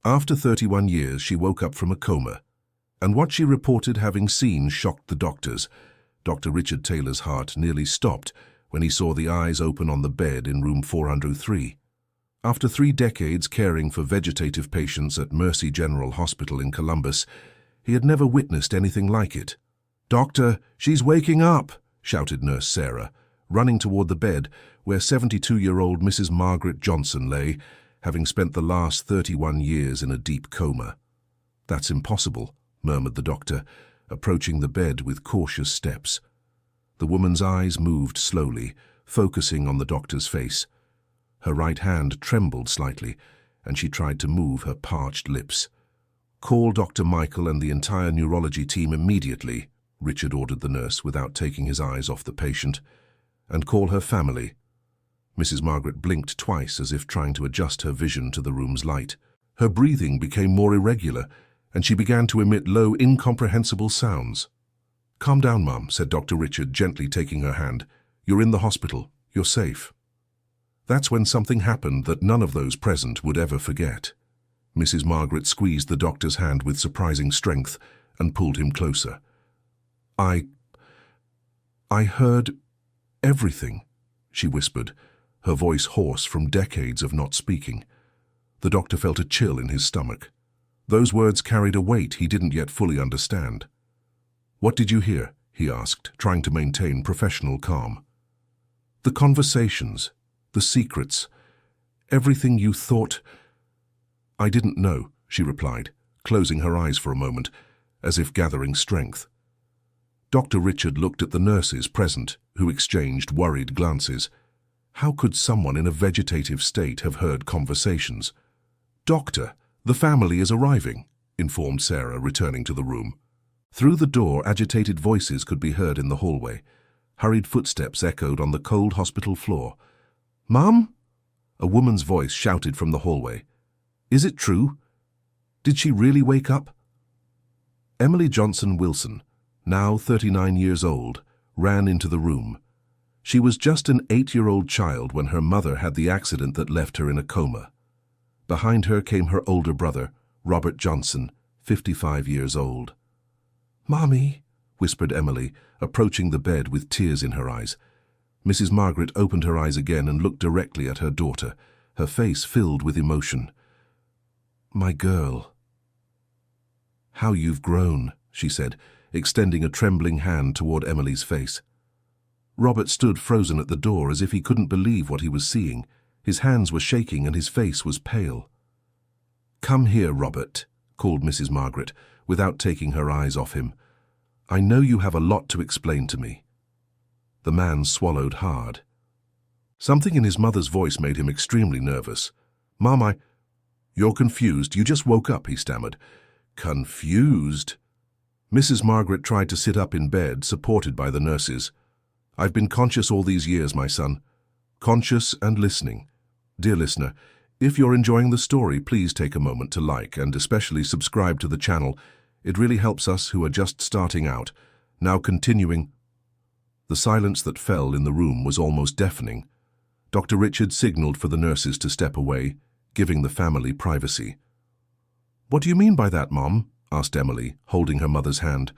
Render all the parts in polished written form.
After 31 years, she woke up from a coma, and what she reported having seen shocked the doctors. Dr. Richard Taylor's heart nearly stopped when he saw the eyes open on the bed in room 403. After 3 decades caring for vegetative patients at Mercy General Hospital in Columbus, he had never witnessed anything like it. "Doctor, she's waking up!" shouted Nurse Sarah, running toward the bed where 72-year-old Mrs. Margaret Johnson lay, having spent the last 31 years in a deep coma. "That's impossible," murmured the doctor, approaching the bed with cautious steps. The woman's eyes moved slowly, focusing on the doctor's face. Her right hand trembled slightly, and she tried to move her parched lips. "Call Dr. Michael and the entire neurology team immediately," Richard ordered the nurse without taking his eyes off the patient. "And call her family." Mrs. Margaret blinked twice as if trying to adjust her vision to the room's light. Her breathing became more irregular, and she began to emit low, incomprehensible sounds. "Calm down, Mum," said Dr. Richard, gently taking her hand. "You're in the hospital. You're safe." That's when something happened that none of those present would ever forget. Mrs. Margaret squeezed the doctor's hand with surprising strength and pulled him closer. I heard everything," she whispered, her voice hoarse from decades of not speaking. The doctor felt a chill in his stomach. Those words carried a weight he didn't yet fully understand. "What did you hear?" he asked, trying to maintain professional calm. "The conversations, the secrets, everything you thought—" "I didn't know," she replied, closing her eyes for a moment, as if gathering strength. Dr. Richard looked at the nurses present, who exchanged worried glances. How could someone in a vegetative state have heard conversations? "Doctor, the family is arriving," informed Sarah, returning to the room. Through the door, agitated voices could be heard in the hallway. Hurried footsteps echoed on the cold hospital floor. "Mum?" A woman's voice shouted from the hallway. "Is it true? Did she really wake up?" Emily Johnson Wilson, now 39 years old, ran into the room. She was just an 8-year-old child when her mother had the accident that left her in a coma. Behind her came her older brother, Robert Johnson, 55 years old. "Mommy," whispered Emily, approaching the bed with tears in her eyes. Mrs. Margaret opened her eyes again and looked directly at her daughter, her face filled with emotion. "My girl." "How you've grown," she said, extending a trembling hand toward Emily's face. Robert stood frozen at the door as if he couldn't believe what he was seeing. His hands were shaking and his face was pale. "Come here, Robert," called Mrs. Margaret, without taking her eyes off him. "I know you have a lot to explain to me." The man swallowed hard. Something in his mother's voice made him extremely nervous. "Mom, You're confused. You just woke up," he stammered. "Confused?" Mrs. Margaret tried to sit up in bed, supported by the nurses. "I've been conscious all these years, my son. Conscious and listening. Dear listener, if you're enjoying the story, please take a moment to like and especially subscribe to the channel. It really helps us who are just starting out. Now continuing." The silence that fell in the room was almost deafening. Dr. Richard signaled for the nurses to step away, giving the family privacy. "What do you mean by that, Mom?" asked Emily, holding her mother's hand.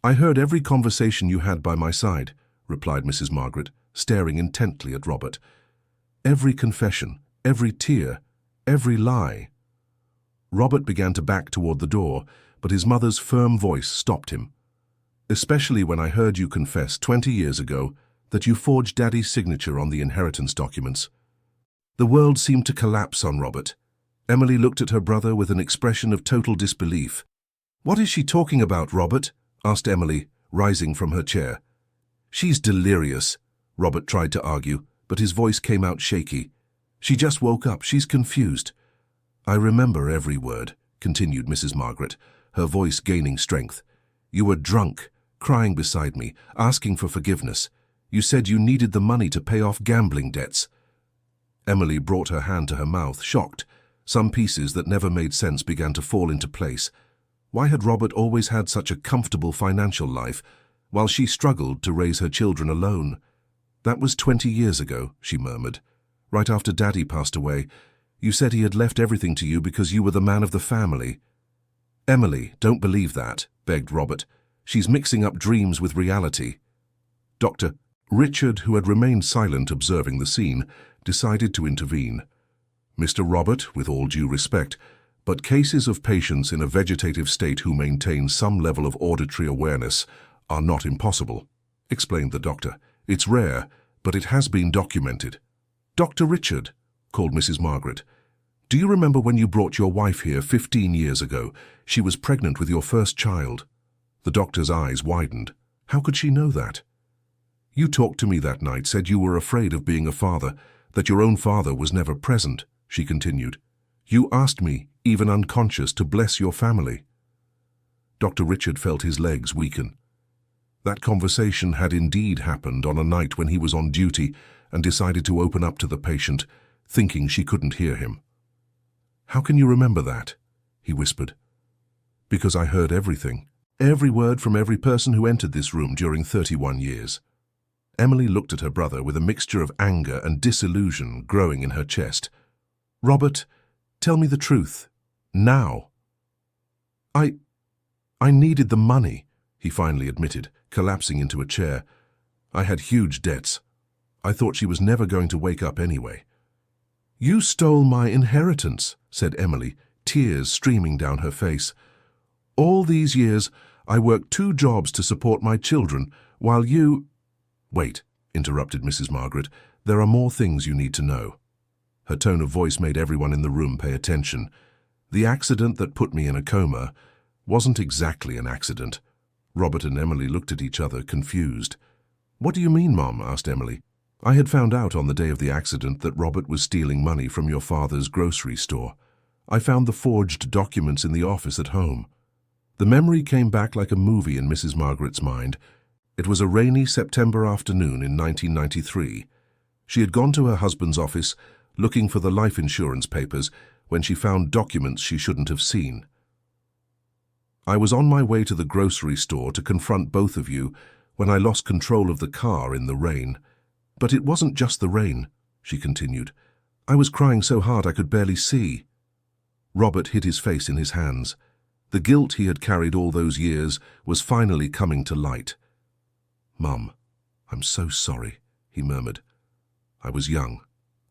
"I heard every conversation you had by my side," replied Mrs. Margaret, staring intently at Robert. "Every confession, every tear, every lie." Robert began to back toward the door, but his mother's firm voice stopped him. "Especially when I heard you confess 20 years ago that you forged Daddy's signature on the inheritance documents." The world seemed to collapse on Robert. Emily looked at her brother with an expression of total disbelief. "What is she talking about, Robert?" asked Emily, rising from her chair. "She's delirious," Robert tried to argue, but his voice came out shaky. "She just woke up. She's confused." "I remember every word," continued Mrs. Margaret, her voice gaining strength. "You were drunk, crying beside me, asking for forgiveness. You said you needed the money to pay off gambling debts." Emily brought her hand to her mouth, shocked. Some pieces that never made sense began to fall into place. Why had Robert always had such a comfortable financial life, while she struggled to raise her children alone? "That was 20 years ago," she murmured. "Right after Daddy passed away. You said he had left everything to you because you were the man of the family. Emily, don't believe that, begged Robert. She's mixing up dreams with reality. Dr. Richard, who had remained silent observing the scene, decided to intervene. Mr. Robert, with all due respect, but cases of patients in a vegetative state who maintain some level of auditory awareness are not impossible, explained the doctor. It's rare, but it has been documented. Dr. Richard, called Mrs. Margaret, do you remember when you brought your wife here 15 years ago? She was pregnant with your first child. The doctor's eyes widened. How could she know that? You talked to me that night, said you were afraid of being a father, that your own father was never present, she continued. You asked me, even unconscious, to bless your family. Dr. Richard felt his legs weaken. That conversation had indeed happened on a night when he was on duty and decided to open up to the patient, thinking she couldn't hear him. How can you remember that? He whispered. Because I heard everything, every word from every person who entered this room during 31 years. Emily looked at her brother with a mixture of anger and disillusion growing in her chest. Robert, tell me the truth. Now. I needed the money, he finally admitted, collapsing into a chair. I had huge debts. I thought she was never going to wake up anyway. You stole my inheritance, said Emily, tears streaming down her face. All these years, I worked 2 jobs to support my children, while you— Wait, interrupted Mrs. Margaret. There are more things you need to know. Her tone of voice made everyone in the room pay attention. The accident that put me in a coma wasn't exactly an accident. Robert and Emily looked at each other, confused. What do you mean, Mom? Asked Emily. I had found out on the day of the accident that Robert was stealing money from your father's grocery store. I found the forged documents in the office at home. The memory came back like a movie in Mrs. Margaret's mind. It was a rainy September afternoon in 1993. She had gone to her husband's office looking for the life insurance papers when she found documents she shouldn't have seen. I was on my way to the grocery store to confront both of you when I lost control of the car in the rain. But it wasn't just the rain, she continued. I was crying so hard I could barely see. Robert hid his face in his hands. The guilt he had carried all those years was finally coming to light. Mum, I'm so sorry, he murmured. I was young.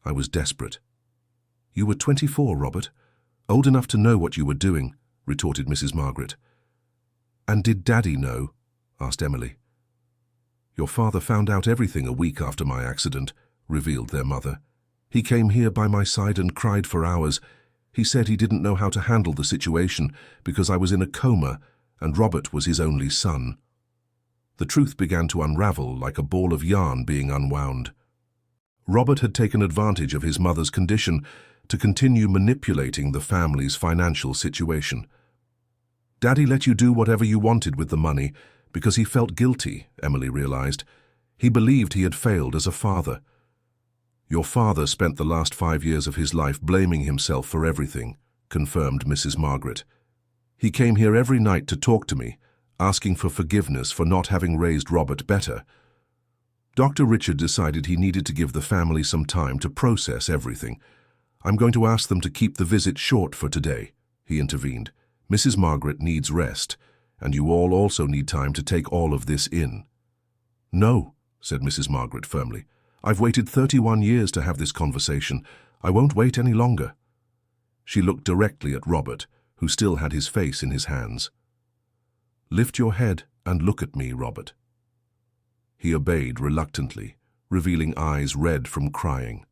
I was desperate. You were 24, Robert. Old enough to know what you were doing, retorted Mrs. Margaret. And did Daddy know? Asked Emily. Your father found out everything a week after my accident, revealed their mother. He came here by my side and cried for hours. He said he didn't know how to handle the situation because I was in a coma and Robert was his only son. The truth began to unravel like a ball of yarn being unwound. Robert had taken advantage of his mother's condition to continue manipulating the family's financial situation. Daddy let you do whatever you wanted with the money because he felt guilty, Emily realized. He believed he had failed as a father. Your father spent the last 5 years of his life blaming himself for everything, confirmed Mrs. Margaret. He came here every night to talk to me, asking for forgiveness for not having raised Robert better. Dr. Richard decided he needed to give the family some time to process everything. I'm going to ask them to keep the visit short for today, he intervened. Mrs. Margaret needs rest, and you all also need time to take all of this in. No, said Mrs. Margaret firmly. I've waited 31 years to have this conversation. I won't wait any longer. She looked directly at Robert, who still had his face in his hands. Lift your head and look at me, Robert. He obeyed reluctantly, revealing eyes red from crying.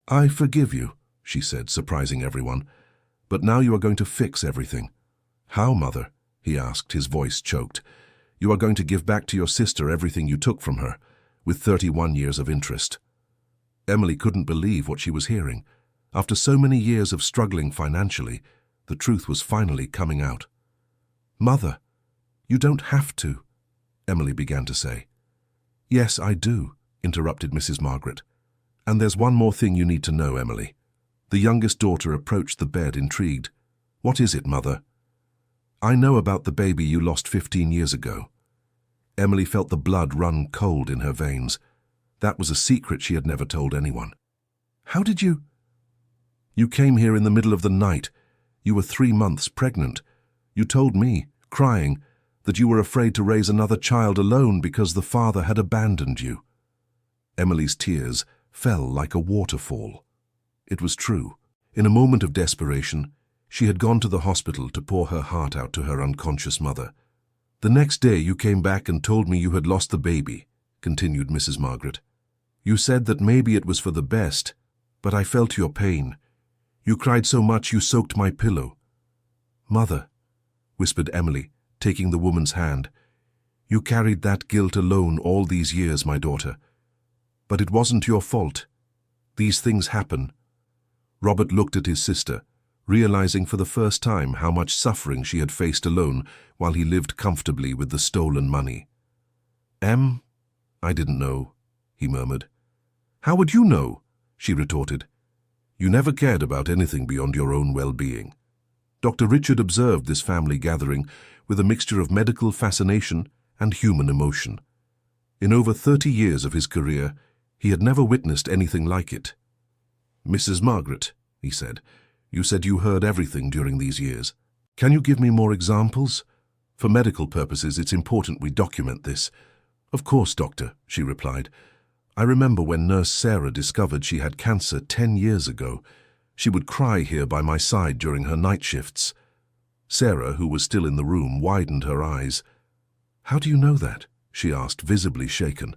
I forgive you, she said, surprising everyone. But now you are going to fix everything. How, Mother? He asked, his voice choked. You are going to give back to your sister everything you took from her, with 31 years of interest. Emily couldn't believe what she was hearing. After so many years of struggling financially, the truth was finally coming out. Mother, you don't have to, Emily began to say. Yes, I do, interrupted Mrs. Margaret. And there's one more thing you need to know, Emily. The youngest daughter approached the bed, intrigued. What is it, Mother? I know about the baby you lost 15 years ago. Emily felt the blood run cold in her veins. That was a secret she had never told anyone. How did you? You came here in the middle of the night. You were 3 months pregnant. You told me, crying, that you were afraid to raise another child alone because the father had abandoned you." Emily's tears fell like a waterfall. It was true. In a moment of desperation, she had gone to the hospital to pour her heart out to her unconscious mother. "The next day you came back and told me you had lost the baby," continued Mrs. Margaret. "You said that maybe it was for the best, but I felt your pain. You cried so much you soaked my pillow." "Mother," whispered Emily, taking the woman's hand, "you carried that guilt alone all these years, my daughter. But it wasn't your fault. These things happen." Robert looked at his sister, realizing for the first time how much suffering she had faced alone while he lived comfortably with the stolen money. "I didn't know," he murmured. "How would you know?" she retorted. "You never cared about anything beyond your own well-being." Dr. Richard observed this family gathering with a mixture of medical fascination and human emotion. In over 30 years of his career, he had never witnessed anything like it. "Mrs. Margaret," he said, "you said you heard everything during these years. Can you give me more examples? For medical purposes, it's important we document this." "Of course, doctor," she replied. "I remember when Nurse Sarah discovered she had cancer 10 years ago. She would cry here by my side during her night shifts." Sarah, who was still in the room, widened her eyes. "How do you know that?" she asked, visibly shaken.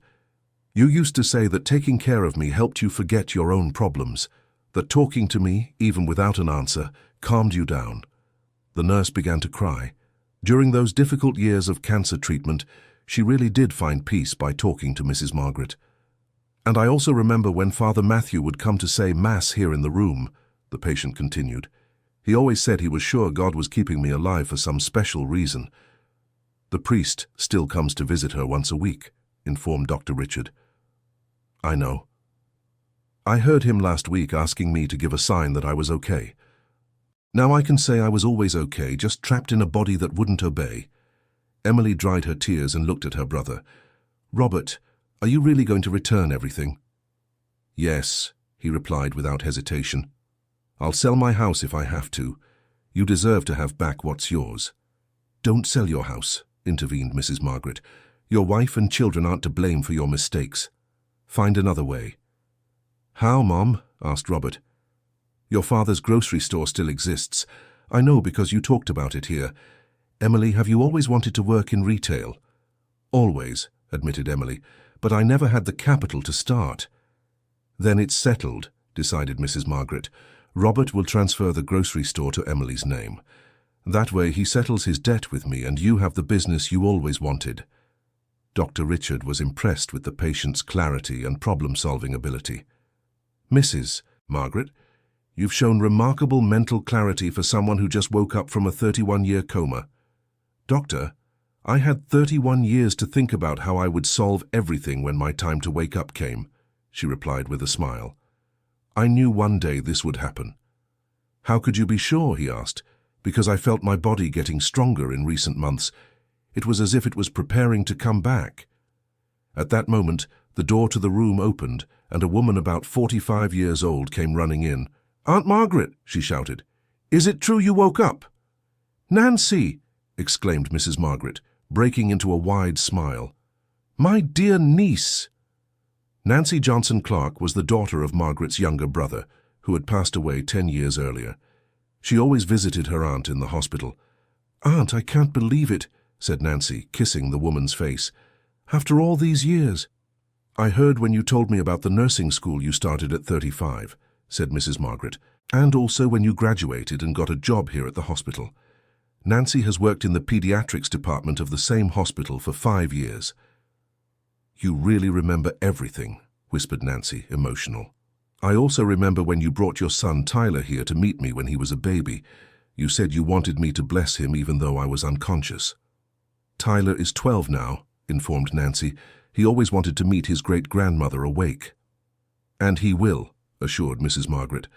"You used to say that taking care of me helped you forget your own problems, that talking to me, even without an answer, calmed you down." The nurse began to cry. During those difficult years of cancer treatment, she really did find peace by talking to Mrs. Margaret. "And I also remember when Father Matthew would come to say Mass here in the room," the patient continued. "He always said he was sure God was keeping me alive for some special reason." "The priest still comes to visit her once a week," informed Dr. Richard. "I know. I heard him last week asking me to give a sign that I was okay. Now I can say I was always okay, just trapped in a body that wouldn't obey." Emily dried her tears and looked at her brother. "Robert, are you really going to return everything?" "Yes," he replied without hesitation. "I'll sell my house if I have to. You deserve to have back what's yours." "Don't sell your house," intervened Mrs. Margaret. "Your wife and children aren't to blame for your mistakes. Find another way." "How, Mom?" asked Robert. "Your father's grocery store still exists. I know because you talked about it here. Emily, have you always wanted to work in retail?" "Always," admitted Emily, "but I never had the capital to start." "Then it's settled," decided Mrs. Margaret. "Robert will transfer the grocery store to Emily's name. That way he settles his debt with me and you have the business you always wanted." Dr. Richard was impressed with the patient's clarity and problem-solving ability. "Mrs. Margaret, you've shown remarkable mental clarity for someone who just woke up from a 31-year coma." "Doctor, I had 31 years to think about how I would solve everything when my time to wake up came," she replied with a smile. "I knew one day this would happen." "How could you be sure?" he asked. "Because I felt my body getting stronger in recent months. It was as if it was preparing to come back." At that moment, the door to the room opened, and a woman about 45 years old came running in. "Aunt Margaret," she shouted, "is it true you woke up?" "Nancy!" exclaimed Mrs. Margaret, breaking into a wide smile. "My dear niece!" Nancy Johnson Clark was the daughter of Margaret's younger brother, who had passed away 10 years earlier. She always visited her aunt in the hospital. "Aunt, I can't believe it," said Nancy, kissing the woman's face. "After all these years." "I heard when you told me about the nursing school you started at 35, said Mrs. Margaret, "and also when you graduated and got a job here at the hospital. Nancy has worked in the pediatrics department of the same hospital for 5 years. "You really remember everything," whispered Nancy, emotional. "I also remember when you brought your son Tyler here to meet me when he was a baby. You said you wanted me to bless him even though I was unconscious." "Tyler is 12 now," informed Nancy. "He always wanted to meet his great-grandmother awake." "And he will," assured Mrs. Margaret.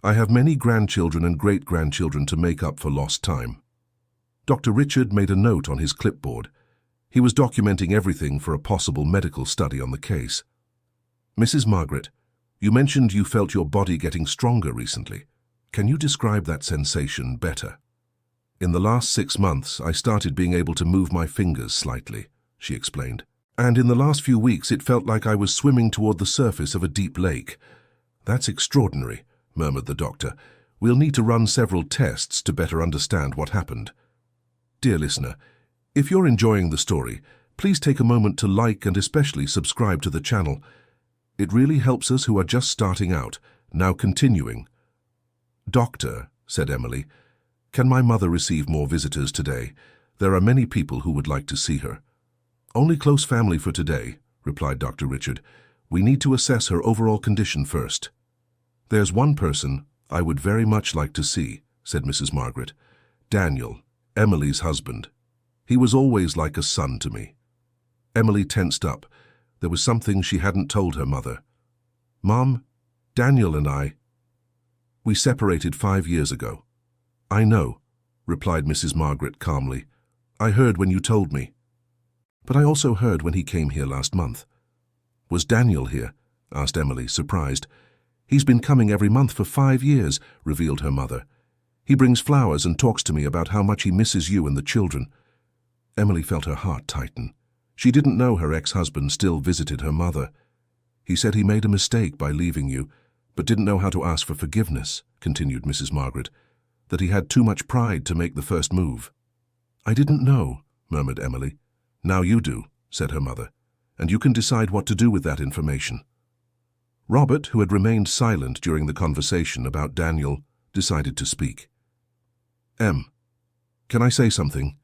"I have many grandchildren and great-grandchildren to make up for lost time." Dr. Richard made a note on his clipboard. He was documenting everything for a possible medical study on the case. "Mrs. Margaret, you mentioned you felt your body getting stronger recently. Can you describe that sensation better? In the last 6 months, I started being able to move my fingers slightly, she explained. And in the last few weeks, it felt like I was swimming toward the surface of a deep lake. That's extraordinary, murmured the doctor. We'll need to run several tests to better understand what happened. Dear listener, if you're enjoying the story, please take a moment to like and especially subscribe to the channel. It really helps us who are just starting out. Now continuing. Doctor, said Emily, can my mother receive more visitors today? There are many people who would like to see her. Only close family for today, replied Dr. Richard. We need to assess her overall condition first. There's one person I would very much like to see, said Mrs. Margaret. Daniel, Emily's husband. He was always like a son to me. Emily tensed up. There was something she hadn't told her mother. Mom, Daniel and we separated 5 years ago. I know, replied Mrs. Margaret calmly. I heard when you told me. But I also heard when he came here last month. Was Daniel here? Asked Emily, surprised. He's been coming every month for 5 years, revealed her mother. He brings flowers and talks to me about how much he misses you and the children. Emily felt her heart tighten. She didn't know her ex-husband still visited her mother. He said he made a mistake by leaving you, but didn't know how to ask for forgiveness, continued Mrs. Margaret, that he had too much pride to make the first move. I didn't know, murmured Emily. Now you do, said her mother, and you can decide what to do with that information. Robert, who had remained silent during the conversation about Daniel, decided to speak. Can I say something?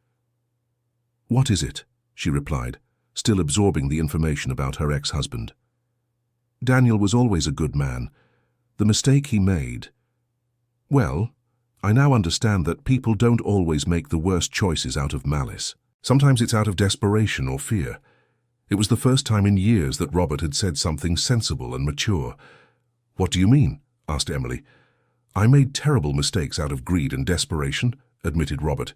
What is it? She replied, still absorbing the information about her ex-husband. Daniel was always a good man. The mistake he made... Well, I now understand that people don't always make the worst choices out of malice. Sometimes it's out of desperation or fear. It was the first time in years that Robert had said something sensible and mature. What do you mean? Asked Emily. I made terrible mistakes out of greed and desperation, admitted Robert.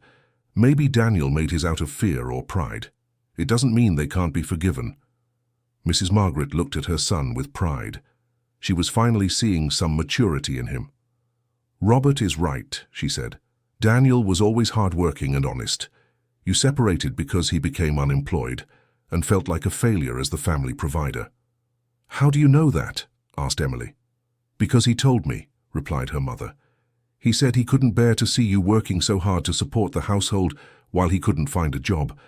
Maybe Daniel made his out of fear or pride. It doesn't mean they can't be forgiven. Mrs. Margaret looked at her son with pride. She was finally seeing some maturity in him. Robert is right, she said. Daniel was always hard-working and honest. You separated because he became unemployed and felt like a failure as the family provider. How do you know that? Asked Emily. Because he told me, replied her mother. He said he couldn't bear to see you working so hard to support the household while he couldn't find a job,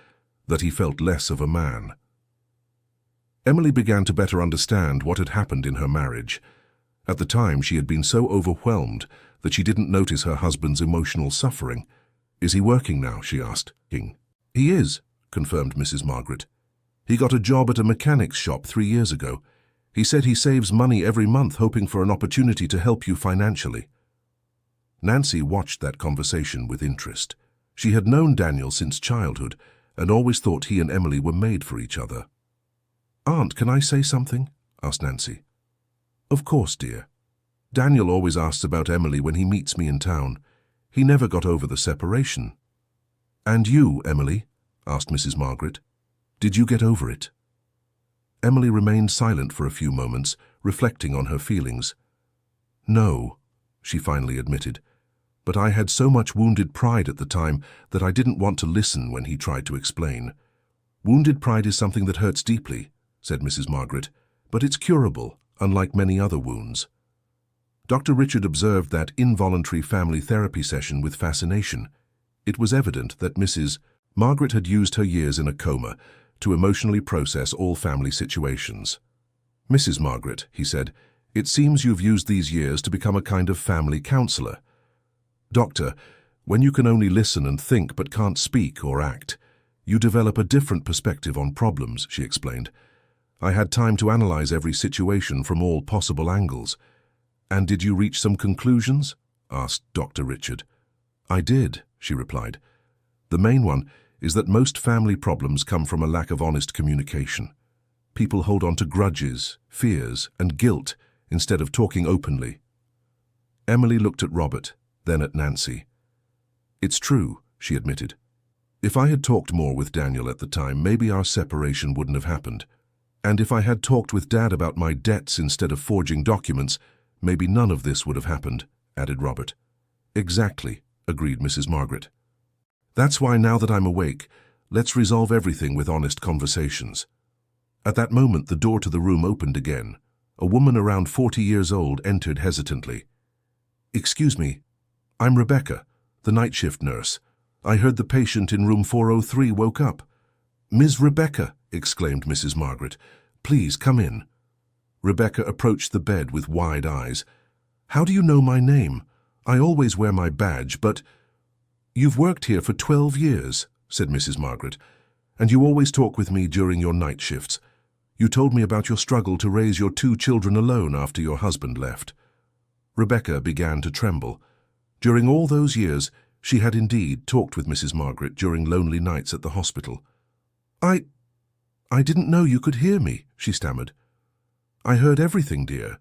that he felt less of a man. Emily began to better understand what had happened in her marriage. At the time, she had been so overwhelmed that she didn't notice her husband's emotional suffering. Is he working now? She asked. He is, confirmed Mrs. Margaret. He got a job at a mechanic's shop 3 years ago. He said he saves money every month hoping for an opportunity to help you financially. Nancy watched that conversation with interest. She had known Daniel since childhood and always thought he and Emily were made for each other. Aunt, can I say something? Asked Nancy. Of course, dear. Daniel always asks about Emily when he meets me in town. He never got over the separation. And you, Emily? Asked Mrs. Margaret. Did you get over it? Emily remained silent for a few moments, reflecting on her feelings. No, she finally admitted, but I had so much wounded pride at the time that I didn't want to listen when he tried to explain. Wounded pride is something that hurts deeply, said Mrs. Margaret, but it's curable, unlike many other wounds. Dr. Richard observed that involuntary family therapy session with fascination. It was evident that Mrs. Margaret had used her years in a coma to emotionally process all family situations. Mrs. Margaret, he said, it seems you've used these years to become a kind of family counselor. Doctor, when you can only listen and think but can't speak or act, you develop a different perspective on problems, she explained. I had time to analyze every situation from all possible angles. And did you reach some conclusions? Asked Dr. Richard. I did, she replied. The main one is that most family problems come from a lack of honest communication. People hold on to grudges, fears, and guilt instead of talking openly. Emily looked at Robert, then at Nancy. It's true, she admitted. If I had talked more with Daniel at the time, maybe our separation wouldn't have happened. And if I had talked with Dad about my debts instead of forging documents, maybe none of this would have happened, added Robert. Exactly, agreed Mrs. Margaret. That's why now that I'm awake, let's resolve everything with honest conversations. At that moment, the door to the room opened again. A woman around 40 years old entered hesitantly. Excuse me, I'm Rebecca, the night shift nurse. I heard the patient in room 403 woke up. Ms. Rebecca, exclaimed Mrs. Margaret, please come in. Rebecca approached the bed with wide eyes. How do you know my name? I always wear my badge, but... You've worked here for 12 years, said Mrs. Margaret, and you always talk with me during your night shifts. You told me about your struggle to raise your 2 children alone after your husband left. Rebecca began to tremble. During all those years, she had indeed talked with Mrs. Margaret during lonely nights at the hospital. I didn't know you could hear me, she stammered. I heard everything, dear.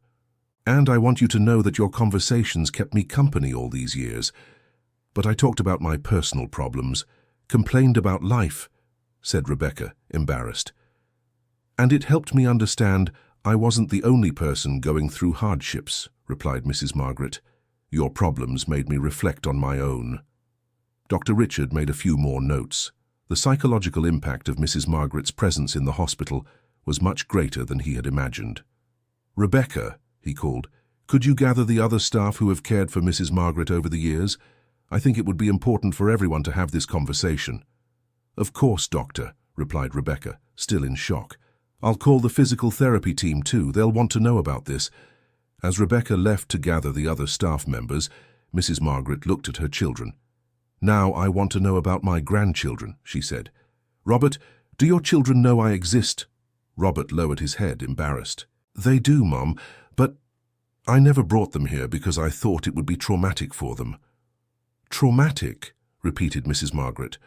And I want you to know that your conversations kept me company all these years. But I talked about my personal problems, complained about life, said Rebecca, embarrassed. And it helped me understand I wasn't the only person going through hardships, replied Mrs. Margaret. Your problems made me reflect on my own. Dr. Richard made a few more notes. The psychological impact of Mrs. Margaret's presence in the hospital was much greater than he had imagined. Rebecca, he called, could you gather the other staff who have cared for Mrs. Margaret over the years? I think it would be important for everyone to have this conversation. Of course, Doctor, replied Rebecca, still in shock. I'll call the physical therapy team too. They'll want to know about this. As Rebecca left to gather the other staff members, Mrs. Margaret looked at her children. Now I want to know about my grandchildren, she said. Robert, do your children know I exist? Robert lowered his head, embarrassed. They do, Mom, but I never brought them here because I thought it would be traumatic for them. Traumatic, repeated Mrs. Margaret.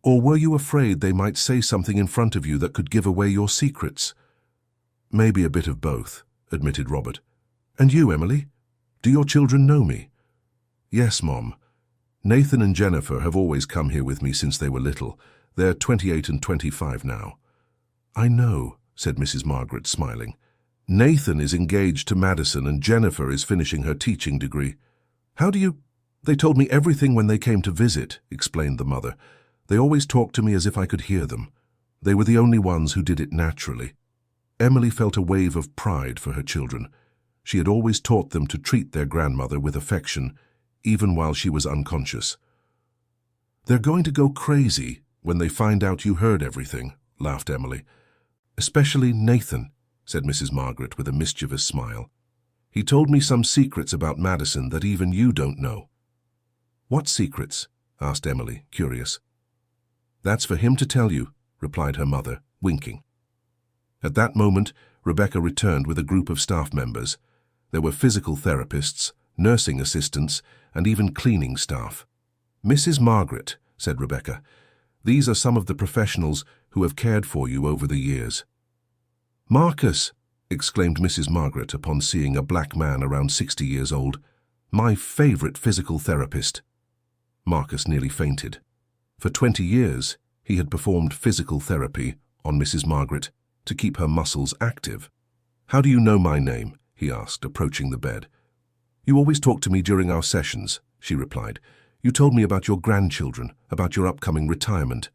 Or were you afraid they might say something in front of you that could give away your secrets? Maybe a bit of both, admitted Robert. And you, Emily? Do your children know me? Yes, Mom. Nathan and Jennifer have always come here with me since they were little. They're 28 and 25 now. I know, said Mrs. Margaret, smiling. Nathan is engaged to Madison and Jennifer is finishing her teaching degree. How do you... They told me everything when they came to visit, explained the mother. They always talked to me as if I could hear them. They were the only ones who did it naturally. Emily felt a wave of pride for her children. She had always taught them to treat their grandmother with affection, even while she was unconscious. They're going to go crazy when they find out you heard everything, laughed Emily. Especially Nathan, said Mrs. Margaret with a mischievous smile. He told me some secrets about Madison that even you don't know. What secrets? Asked Emily, curious. That's for him to tell you, replied her mother, winking. At that moment, Rebecca returned with a group of staff members. There were physical therapists, nursing assistants, and even cleaning staff. Mrs. Margaret, said Rebecca, these are some of the professionals who have cared for you over the years. Marcus, exclaimed Mrs. Margaret upon seeing a black man around 60 years old, my favorite physical therapist. Marcus nearly fainted. For 20 years, he had performed physical therapy on Mrs. Margaret to keep her muscles active. How do you know my name? He asked, approaching the bed. You always talk to me during our sessions, she replied. You told me about your grandchildren, about your upcoming retirement.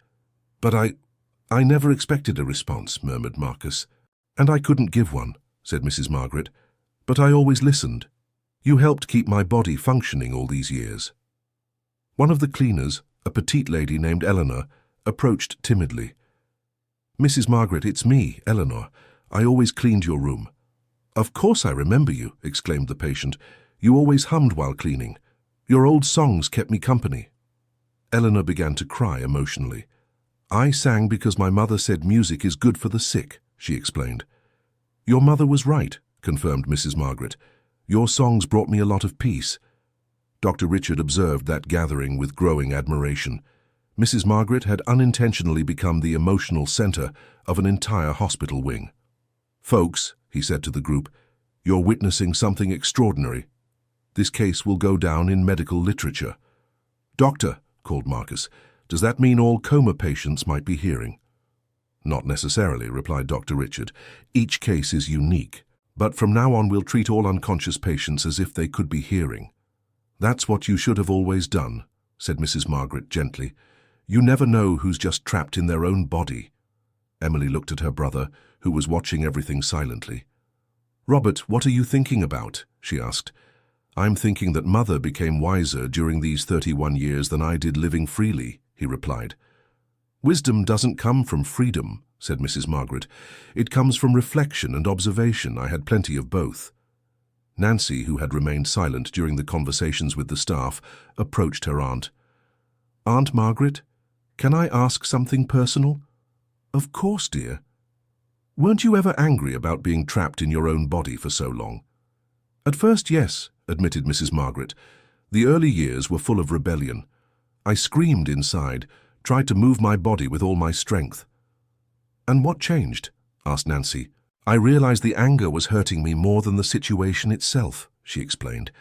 But I never expected a response, murmured Marcus. And I couldn't give one, said Mrs. Margaret. But I always listened. You helped keep my body functioning all these years. One of the cleaners, a petite lady named Eleanor, approached timidly. Mrs. Margaret, it's me, Eleanor. I always cleaned your room. Of course I remember you, exclaimed the patient. You always hummed while cleaning. Your old songs kept me company. Eleanor began to cry emotionally. I sang because my mother said music is good for the sick, she explained. Your mother was right, confirmed Mrs. Margaret. Your songs brought me a lot of peace. Dr. Richard observed that gathering with growing admiration. Mrs. Margaret had unintentionally become the emotional center of an entire hospital wing. Folks, he said to the group, you're witnessing something extraordinary. This case will go down in medical literature. Doctor, called Marcus, does that mean all coma patients might be hearing? Not necessarily, replied Dr. Richard. Each case is unique, but from now on we'll treat all unconscious patients as if they could be hearing. "That's what you should have always done," said Mrs. Margaret gently. "You never know who's just trapped in their own body." Emily looked at her brother, who was watching everything silently. "Robert, what are you thinking about?" she asked. "I'm thinking that Mother became wiser during these 31 years than I did living freely," he replied. "Wisdom doesn't come from freedom," said Mrs. Margaret. "It comes from reflection and observation. I had plenty of both." Nancy, who had remained silent during the conversations with the staff, approached her aunt. "Aunt Margaret, can I ask something personal?" "Of course, dear." "Weren't you ever angry about being trapped in your own body for so long?" "At first, yes," admitted Mrs. Margaret. "The early years were full of rebellion. I screamed inside, tried to move my body with all my strength." "And what changed?" asked Nancy. "I realized the anger was hurting me more than the situation itself," she explained.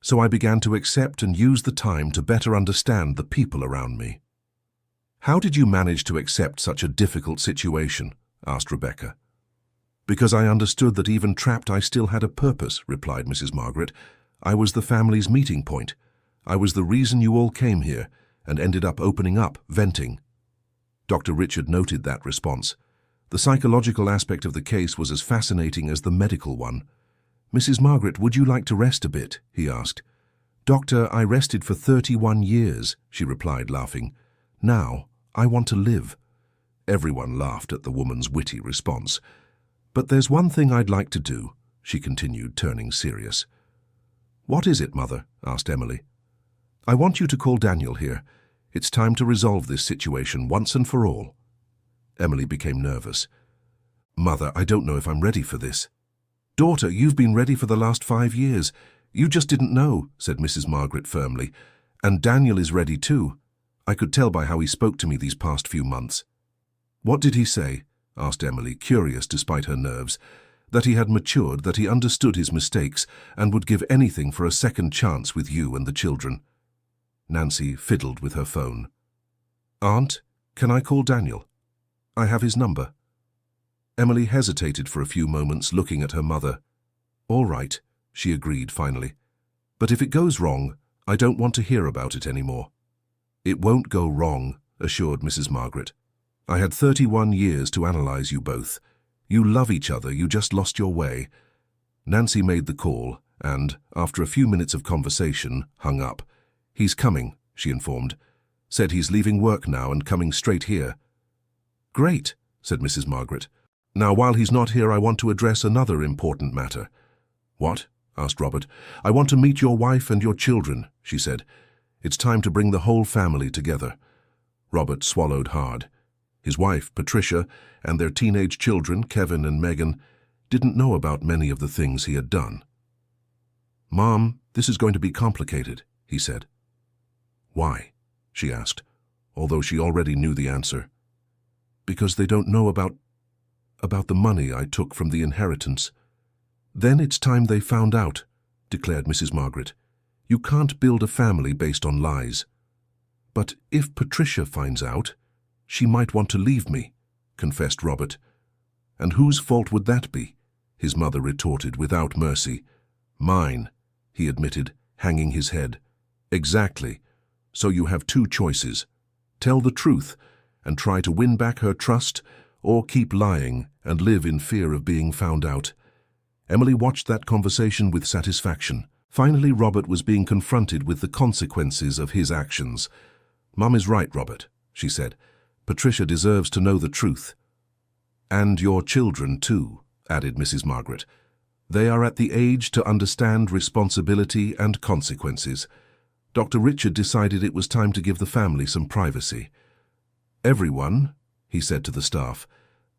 "So I began to accept and use the time to better understand the people around me." "How did you manage to accept such a difficult situation?" asked Rebecca. "Because I understood that even trapped I still had a purpose," replied Mrs. Margaret. "I was the family's meeting point. I was the reason you all came here and ended up opening up, venting." Dr. Richard noted that response. The psychological aspect of the case was as fascinating as the medical one. "Mrs. Margaret, would you like to rest a bit?" he asked. "Doctor, I rested for 31 years, she replied, laughing. "Now, I want to live." Everyone laughed at the woman's witty response. "But there's one thing I'd like to do," she continued, turning serious. "What is it, Mother?" asked Emily. "I want you to call Daniel here. It's time to resolve this situation once and for all." Emily became nervous. "Mother, I don't know if I'm ready for this." "Daughter, you've been ready for the last 5 years. You just didn't know," said Mrs. Margaret firmly. "And Daniel is ready too. I could tell by how he spoke to me these past few months." "What did he say?" asked Emily, curious despite her nerves. "That he had matured, that he understood his mistakes, and would give anything for a second chance with you and the children." Nancy fiddled with her phone. "Aunt, can I call Daniel? I have his number." Emily hesitated for a few moments, looking at her mother. "All right," she agreed finally. "But if it goes wrong, I don't want to hear about it anymore." "It won't go wrong," assured Mrs. Margaret. "I had 31 years to analyze you both. You love each other, you just lost your way." Nancy made the call and, after a few minutes of conversation, hung up. "He's coming," she informed. "Said he's leaving work now and coming straight here." "Great," said Mrs. Margaret. "Now, while he's not here, I want to address another important matter." "What?" asked Robert. "I want to meet your wife and your children," she said. "It's time to bring the whole family together." Robert swallowed hard. His wife, Patricia, and their teenage children, Kevin and Megan, didn't know about many of the things he had done. "Mom, this is going to be complicated," he said. "Why?" she asked, although she already knew the answer. "Because they don't know about the money I took from the inheritance." "Then it's time they found out," declared Mrs. Margaret. "You can't build a family based on lies." "But if Patricia finds out, she might want to leave me," confessed Robert. "And whose fault would that be?" his mother retorted without mercy. "Mine," he admitted, hanging his head. "Exactly. So you have two choices. Tell the truth and try to win back her trust, or keep lying and live in fear of being found out." Emily watched that conversation with satisfaction. Finally, Robert was being confronted with the consequences of his actions. "Mum is right, Robert," she said. "Patricia deserves to know the truth." "And your children, too," added Mrs. Margaret. "They are at the age to understand responsibility and consequences." Dr. Richard decided it was time to give the family some privacy. "Everyone," he said to the staff,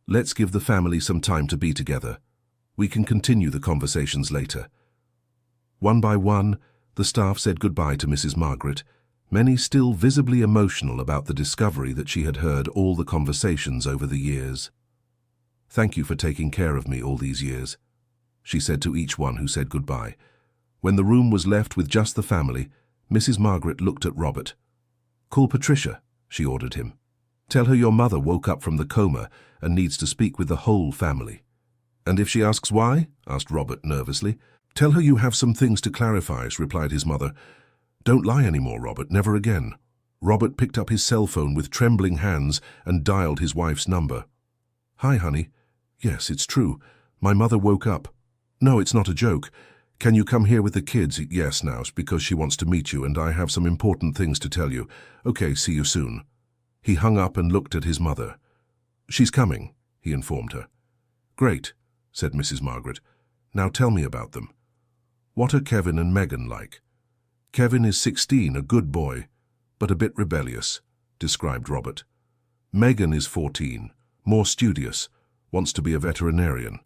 "let's give the family some time to be together. We can continue the conversations later." One by one, the staff said goodbye to Mrs. Margaret, many still visibly emotional about the discovery that she had heard all the conversations over the years. "Thank you for taking care of me all these years," she said to each one who said goodbye. When the room was left with just the family, Mrs. Margaret looked at Robert. "Call Patricia," she ordered him. "Tell her your mother woke up from the coma and needs to speak with the whole family." "And if she asks why?" asked Robert nervously. "Tell her you have some things to clarify," replied his mother. Don't lie anymore, Robert, never again. Robert picked up his cell phone with trembling hands and dialed his wife's number. Hi, honey. Yes, it's true. My mother woke up. No, it's not a joke. Can you come here with the kids? Yes, now, because she wants to meet you and I have some important things to tell you. Okay, see you soon. He hung up and looked at his mother. She's coming, he informed her. Great, said Mrs. Margaret. Now tell me about them. What are Kevin and Megan like? Kevin is 16, a good boy, but a bit rebellious, described Robert. Megan is 14, more studious, wants to be a veterinarian.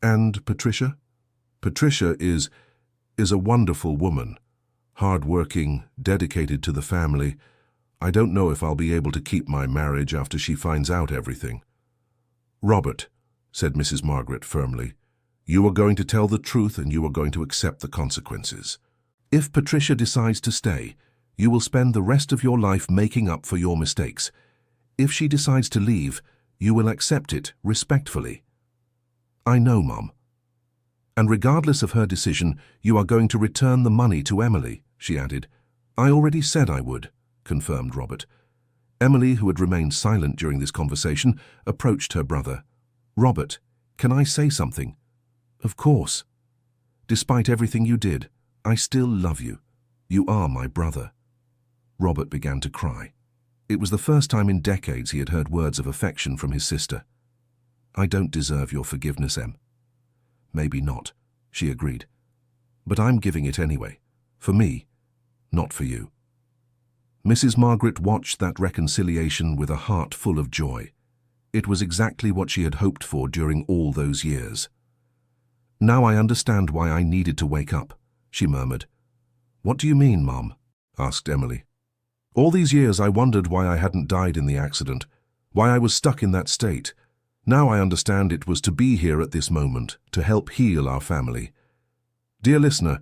And Patricia? Patricia is a wonderful woman, hard-working, dedicated to the family. I don't know if I'll be able to keep my marriage after she finds out everything. Robert, said Mrs. Margaret firmly, you are going to tell the truth and you are going to accept the consequences. If Patricia decides to stay, you will spend the rest of your life making up for your mistakes. If she decides to leave, you will accept it respectfully. I know, Mom. And regardless of her decision, you are going to return the money to Emily, she added. I already said I would, confirmed Robert. Emily, who had remained silent during this conversation, approached her brother. Robert, can I say something? Of course. Despite everything you did, I still love you. You are my brother. Robert began to cry. It was the first time in decades he had heard words of affection from his sister. I don't deserve your forgiveness, Em. Maybe not, she agreed. But I'm giving it anyway. For me, not for you. Mrs. Margaret watched that reconciliation with a heart full of joy. It was exactly what she had hoped for during all those years. Now I understand why I needed to wake up, she murmured. What do you mean, Mom? Asked Emily. All these years I wondered why I hadn't died in the accident, why I was stuck in that state. Now I understand it was to be here at this moment, to help heal our family. Dear listener,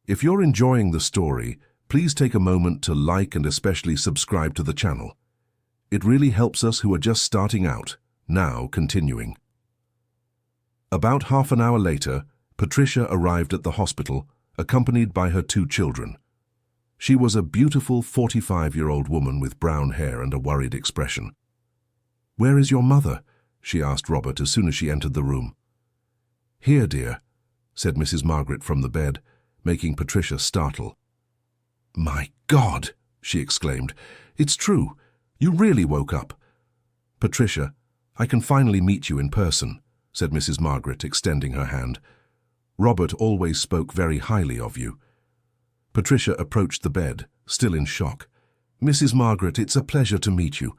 if you're enjoying the story, please take a moment to like and especially subscribe to the channel. It really helps us who are just starting out, now continuing. About half an hour later, Patricia arrived at the hospital, accompanied by her 2 children. She was a beautiful 45-year-old woman with brown hair and a worried expression. Where is your mother? She asked Robert as soon as she entered the room. Here, dear, said Mrs. Margaret from the bed, making Patricia startle. My God, she exclaimed. It's true. You really woke up. Patricia, I can finally meet you in person, said Mrs. Margaret, extending her hand. Robert always spoke very highly of you. Patricia approached the bed, still in shock. Mrs. Margaret, it's a pleasure to meet you.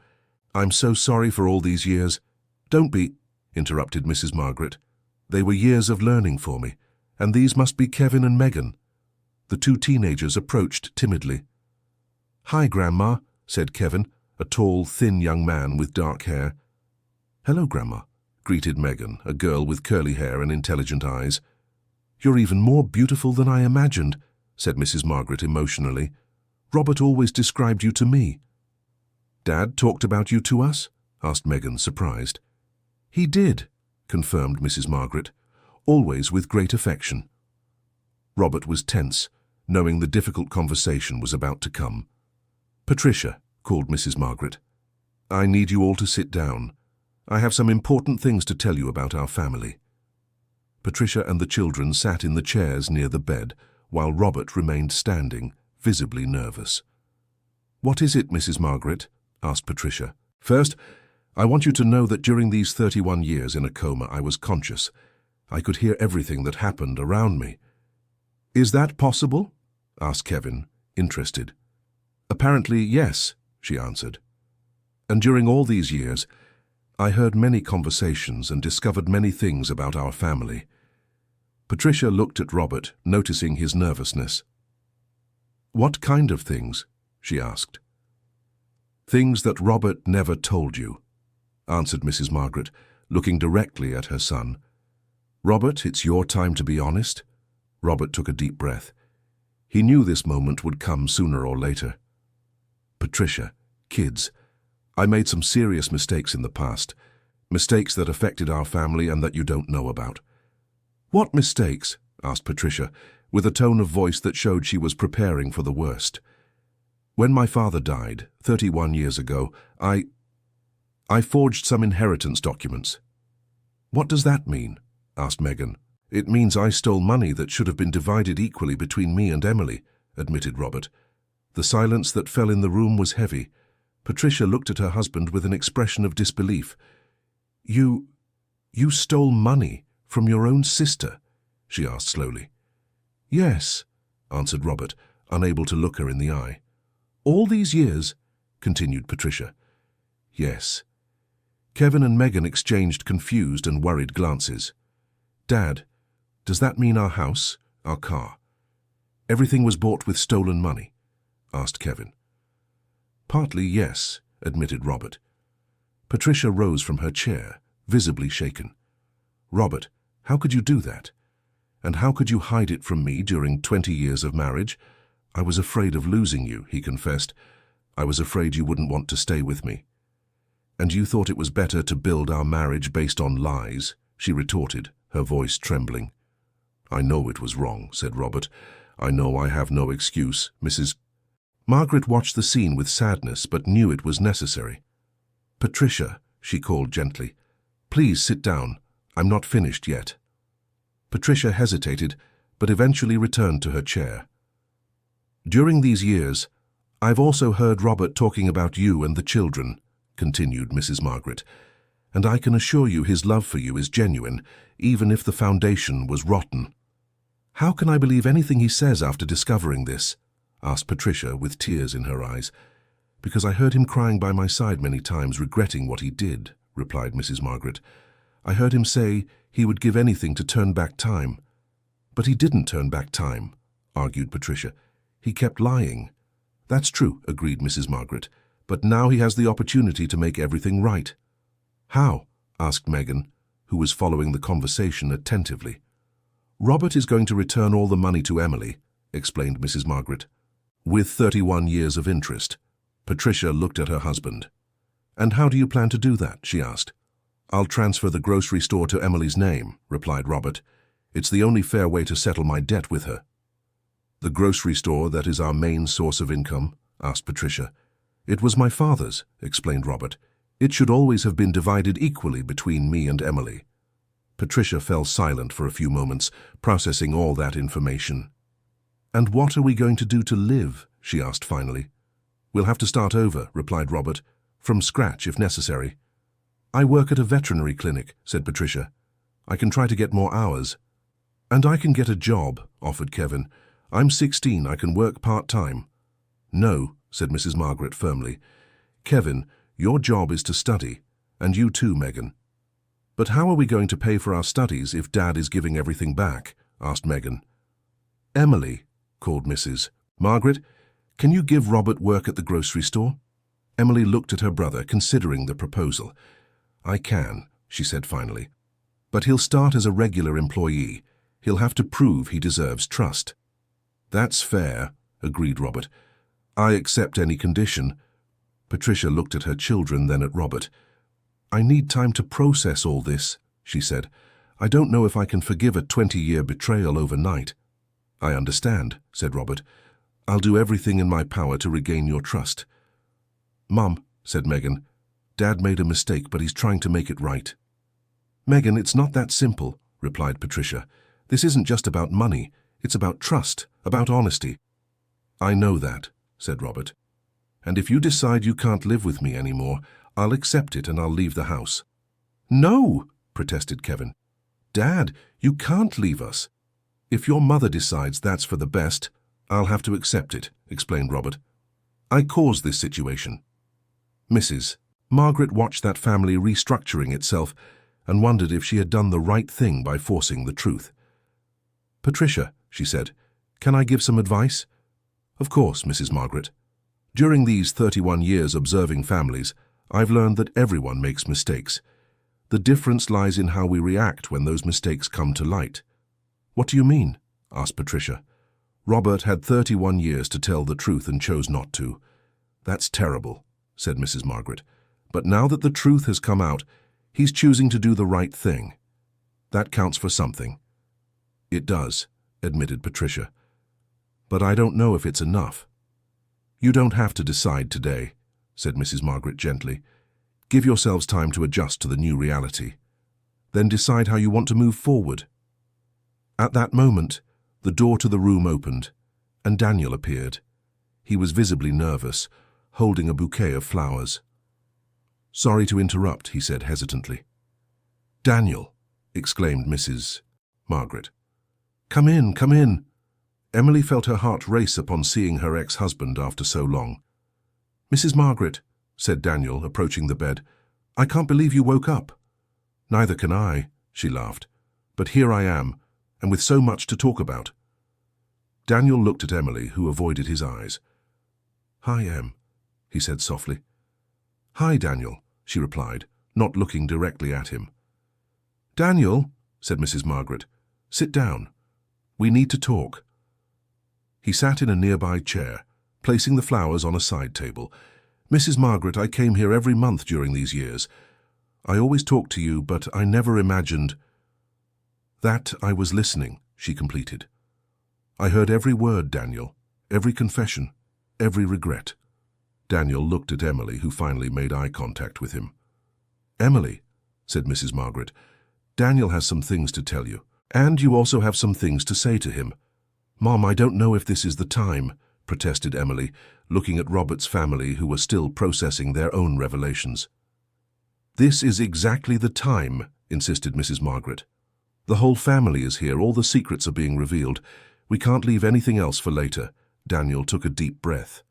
I'm so sorry for all these years. Don't be, interrupted Mrs. Margaret. They were years of learning for me, and these must be Kevin and Megan. The 2 teenagers approached timidly. Hi, Grandma, said Kevin, a tall, thin young man with dark hair. Hello, Grandma, greeted Megan, a girl with curly hair and intelligent eyes. You're even more beautiful than I imagined, said Mrs. Margaret emotionally. Robert always described you to me. Dad talked about you to us? Asked Megan, surprised. He did, confirmed Mrs. Margaret, always with great affection. Robert was tense, knowing the difficult conversation was about to come. Patricia, called Mrs. Margaret, I need you all to sit down. I have some important things to tell you about our family. Patricia and the children sat in the chairs near the bed, while Robert remained standing, visibly nervous. What is it, Mrs. Margaret? Asked Patricia. First, I want you to know that during these 31 years in a coma, I was conscious. I could hear everything that happened around me. Is that possible? Asked Kevin, interested. Apparently, yes, she answered. And during all these years, I heard many conversations and discovered many things about our family. Patricia looked at Robert, noticing his nervousness. What kind of things? She asked. Things that Robert never told you, answered Mrs. Margaret, looking directly at her son. Robert, it's your time to be honest. Robert took a deep breath. He knew this moment would come sooner or later. Patricia, kids, I made some serious mistakes in the past, mistakes that affected our family and that you don't know about. What mistakes? Asked Patricia, with a tone of voice that showed she was preparing for the worst. "When my father died, 31 years ago, I forged some inheritance documents." "What does that mean?" asked Megan. "It means I stole money that should have been divided equally between me and Emily," admitted Robert. The silence that fell in the room was heavy. Patricia looked at her husband with an expression of disbelief. You stole money from your own sister?" she asked slowly. "Yes," answered Robert, unable to look her in the eye. "All these years?" continued Patricia. "Yes." Kevin and Megan exchanged confused and worried glances. "Dad, does that mean our house, our car? Everything was bought with stolen money?" asked Kevin. "Partly, yes," admitted Robert. Patricia rose from her chair, visibly shaken. "Robert, how could you do that? And how could you hide it from me during 20 years of marriage? I was afraid of losing you," he confessed. "I was afraid you wouldn't want to stay with me." "And you thought it was better to build our marriage based on lies?" she retorted, her voice trembling. "I know it was wrong," said Robert. "I know I have no excuse, Mrs. Margaret watched the scene with sadness, but knew it was necessary. "Patricia," she called gently, "please sit down. I'm not finished yet." Patricia hesitated, but eventually returned to her chair. "During these years, I've also heard Robert talking about you and the children," continued Mrs. Margaret, "and I can assure you his love for you is genuine, even if the foundation was rotten." "How can I believe anything he says after discovering this?" asked Patricia with tears in her eyes. "Because I heard him crying by my side many times, regretting what he did," replied Mrs. Margaret. "I heard him say he would give anything to turn back time." "But he didn't turn back time," argued Patricia. "He kept lying." "That's true," agreed Mrs. Margaret. "But now he has the opportunity to make everything right." "How?" asked Megan, who was following the conversation attentively. "Robert is going to return all the money to Emily," explained Mrs. Margaret, "with 31 years of interest." Patricia looked at her husband. "And how do you plan to do that?" she asked. "I'll transfer the grocery store to Emily's name," replied Robert. "It's the only fair way to settle my debt with her." "The grocery store that is our main source of income?" asked Patricia. "It was my father's," explained Robert. "It should always have been divided equally between me and Emily." Patricia fell silent for a few moments, processing all that information. "And what are we going to do to live?" she asked finally. "We'll have to start over," replied Robert. "From scratch, if necessary." "I work at a veterinary clinic," said Patricia. "I can try to get more hours." "And I can get a job," offered Kevin. "I'm 16, I can work part-time." "No," said Mrs. Margaret firmly. "Kevin, your job is to study, and you too, Megan." "But how are we going to pay for our studies if Dad is giving everything back?" asked Megan. "Emily," called Mrs. Margaret, "can you give Robert work at the grocery store?" Emily looked at her brother, considering the proposal. "I can," she said finally. "But he'll start as a regular employee. He'll have to prove he deserves trust." "That's fair," agreed Robert. "I accept any condition." Patricia looked at her children, then at Robert. "I need time to process all this," she said. "I don't know if I can forgive a 20-year betrayal overnight." "I understand," said Robert. "I'll do everything in my power to regain your trust." "Mum," said Megan, "Dad made a mistake, but he's trying to make it right." "Megan, it's not that simple," replied Patricia. "This isn't just about money. It's about trust, about honesty." "I know that," said Robert. "And if you decide you can't live with me anymore, I'll accept it and I'll leave the house." "No," protested Kevin. "Dad, you can't leave us." "If your mother decides that's for the best, I'll have to accept it," explained Robert. "I caused this situation." Mrs. Margaret watched that family restructuring itself and wondered if she had done the right thing by forcing the truth. "Patricia," she said, "can I give some advice?" "Of course, Mrs. Margaret." "During these 31 years observing families, I've learned that everyone makes mistakes. The difference lies in how we react when those mistakes come to light." "What do you mean?" asked Patricia. "Robert had 31 years to tell the truth and chose not to." "That's terrible," said Mrs. Margaret. "But now that the truth has come out, he's choosing to do the right thing. That counts for something." "It does," admitted Patricia. "But I don't know if it's enough." "You don't have to decide today," said Mrs. Margaret gently. "Give yourselves time to adjust to the new reality. Then decide how you want to move forward." At that moment, the door to the room opened, and Daniel appeared. He was visibly nervous, holding a bouquet of flowers. "Sorry to interrupt," he said hesitantly. "Daniel," exclaimed Mrs. Margaret. "Come in, come in." Emily felt her heart race upon seeing her ex-husband after so long. "Mrs. Margaret," said Daniel, approaching the bed, "I can't believe you woke up." "Neither can I," she laughed. "But here I am, and with so much to talk about." Daniel looked at Emily, who avoided his eyes. "Hi, Em," he said softly. "Hi, Daniel," she replied, not looking directly at him. "Daniel," said Mrs. Margaret, "sit down. We need to talk." He sat in a nearby chair, placing the flowers on a side table. "Mrs. Margaret, I came here every month during these years. I always talked to you, but I never imagined—" "That I was listening," she completed. "I heard every word, Daniel, every confession, every regret." Daniel looked at Emily, who finally made eye contact with him. "Emily," said Mrs. Margaret, "Daniel has some things to tell you, and you also have some things to say to him." "Mom, I don't know if this is the time," protested Emily, looking at Robert's family, who were still processing their own revelations. "This is exactly the time," insisted Mrs. Margaret. "The whole family is here, all the secrets are being revealed. We can't leave anything else for later." Daniel took a deep breath.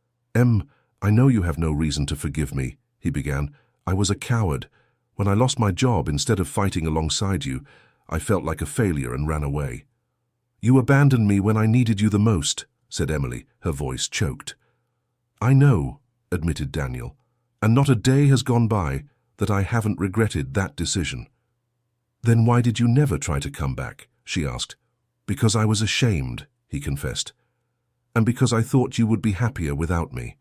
I know you have no reason to forgive me," he began. "I was a coward. When I lost my job, instead of fighting alongside you, I felt like a failure and ran away." "You abandoned me when I needed you the most," said Emily, her voice choked. "I know," admitted Daniel, "and not a day has gone by that I haven't regretted that decision." "Then why did you never try to come back?" she asked. "Because I was ashamed," he confessed. "And because I thought you would be happier without me."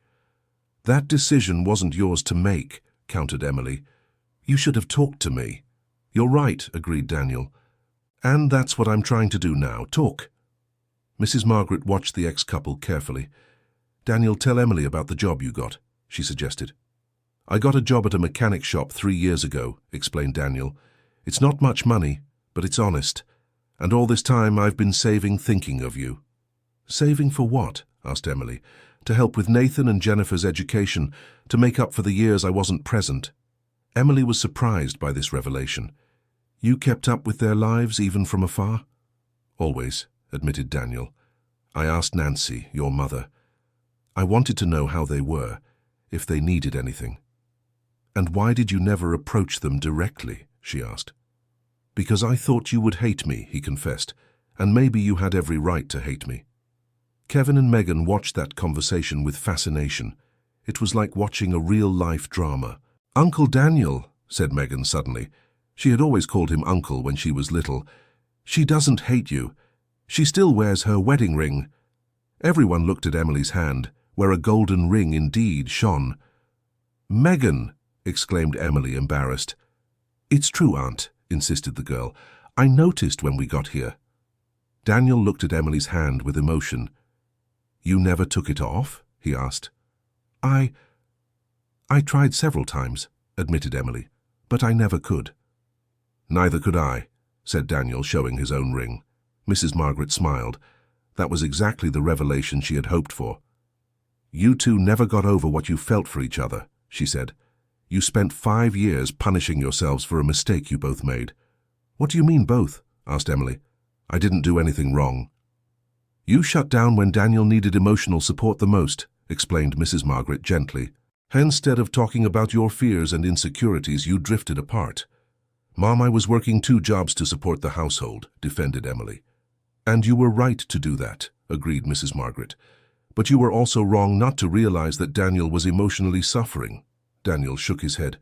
"That decision wasn't yours to make," countered Emily. "You should have talked to me." "You're right," agreed Daniel. "And that's what I'm trying to do now, talk." Mrs. Margaret watched the ex-couple carefully. "Daniel, tell Emily about the job you got," she suggested. "I got a job at a mechanic shop 3 years ago," explained Daniel. "It's not much money, but it's honest. And all this time I've been saving thinking of you." "Saving for what?" asked Emily. "To help with Nathan and Jennifer's education, to make up for the years I wasn't present." Emily was surprised by this revelation. "You kept up with their lives even from afar?" "Always," admitted Daniel. "I asked Nancy, your mother. I wanted to know how they were, if they needed anything." "And why did you never approach them directly?" she asked. "Because I thought you would hate me," he confessed, "and maybe you had every right to hate me." Kevin and Megan watched that conversation with fascination. It was like watching a real-life drama. "Uncle Daniel," said Megan suddenly. She had always called him Uncle when she was little. "She doesn't hate you. She still wears her wedding ring." Everyone looked at Emily's hand, where a golden ring indeed shone. "Megan!" exclaimed Emily, embarrassed. "It's true, Aunt," insisted the girl. "I noticed when we got here." Daniel looked at Emily's hand with emotion. "You never took it off?" he asked. I tried several times," admitted Emily, "but I never could." "Neither could I," said Daniel, showing his own ring. Mrs. Margaret smiled. That was exactly the revelation she had hoped for. "You two never got over what you felt for each other," she said. "You spent 5 years punishing yourselves for a mistake you both made." "What do you mean, both?" asked Emily. "I didn't do anything wrong." "You shut down when Daniel needed emotional support the most," explained Mrs. Margaret gently. "Instead of talking about your fears and insecurities, you drifted apart." "Mom, I was working 2 jobs to support the household," defended Emily. "And you were right to do that," agreed Mrs. Margaret. "But you were also wrong not to realize that Daniel was emotionally suffering." Daniel shook his head.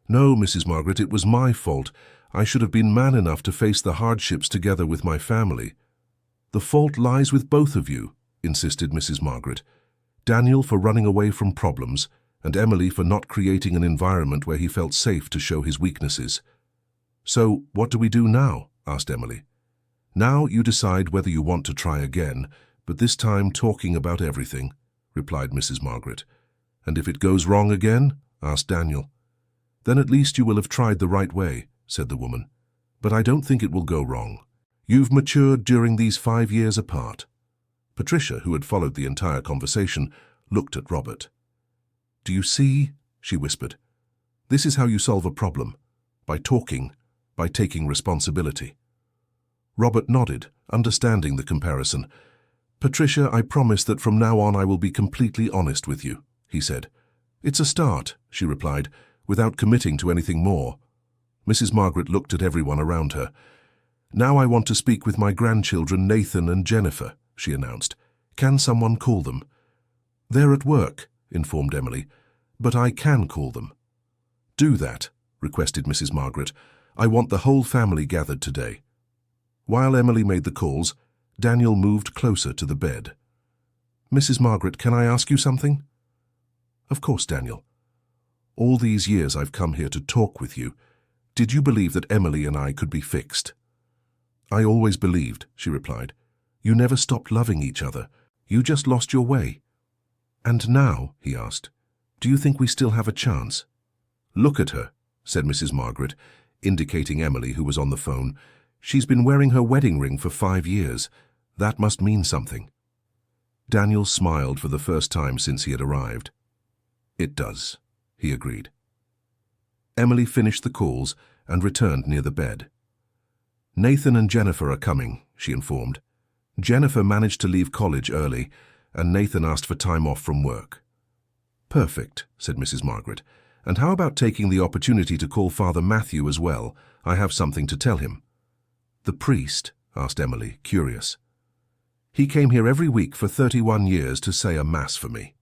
"No, Mrs. Margaret, it was my fault. I should have been man enough to face the hardships together with my family." "The fault lies with both of you," insisted Mrs. Margaret. "Daniel for running away from problems, and Emily for not creating an environment where he felt safe to show his weaknesses." "So, what do we do now?" asked Emily. Now you decide whether you want to try again, but this time talking about everything," replied Mrs. Margaret. "And if it goes wrong again?" asked Daniel. "Then at least you will have tried the right way," said the woman. "But I don't think it will go wrong. You've matured during these 5 years apart." Patricia, who had followed the entire conversation, looked at Robert. "Do you see?" she whispered. "This is how you solve a problem. By talking, by taking responsibility." Robert nodded, understanding the comparison. "Patricia, I promise that from now on I will be completely honest with you," he said. "It's a start," she replied, without committing to anything more. Mrs. Margaret looked at everyone around her. "Now I want to speak with my grandchildren Nathan and Jennifer," she announced. "Can someone call them?" "They're at work," informed Emily, "but I can call them." "Do that," requested Mrs. Margaret. "I want the whole family gathered today." While Emily made the calls, Daniel moved closer to the bed. "Mrs. Margaret, can I ask you something?" "Of course, Daniel." "All these years I've come here to talk with you. Did you believe that Emily and I could be fixed?" "I always believed," she replied. "You never stopped loving each other. You just lost your way." "And now," he asked, "do you think we still have a chance?" "Look at her," said Mrs. Margaret, indicating Emily, who was on the phone. "She's been wearing her wedding ring for 5 years. That must mean something." Daniel smiled for the first time since he had arrived. "It does," he agreed. Emily finished the calls and returned near the bed. "Nathan and Jennifer are coming," she informed. "Jennifer managed to leave college early, and Nathan asked for time off from work." "Perfect," said Mrs. Margaret. "And how about taking the opportunity to call Father Matthew as well? I have something to tell him." "The priest?" asked Emily, curious. "He came here every week for 31 years to say a mass for me,"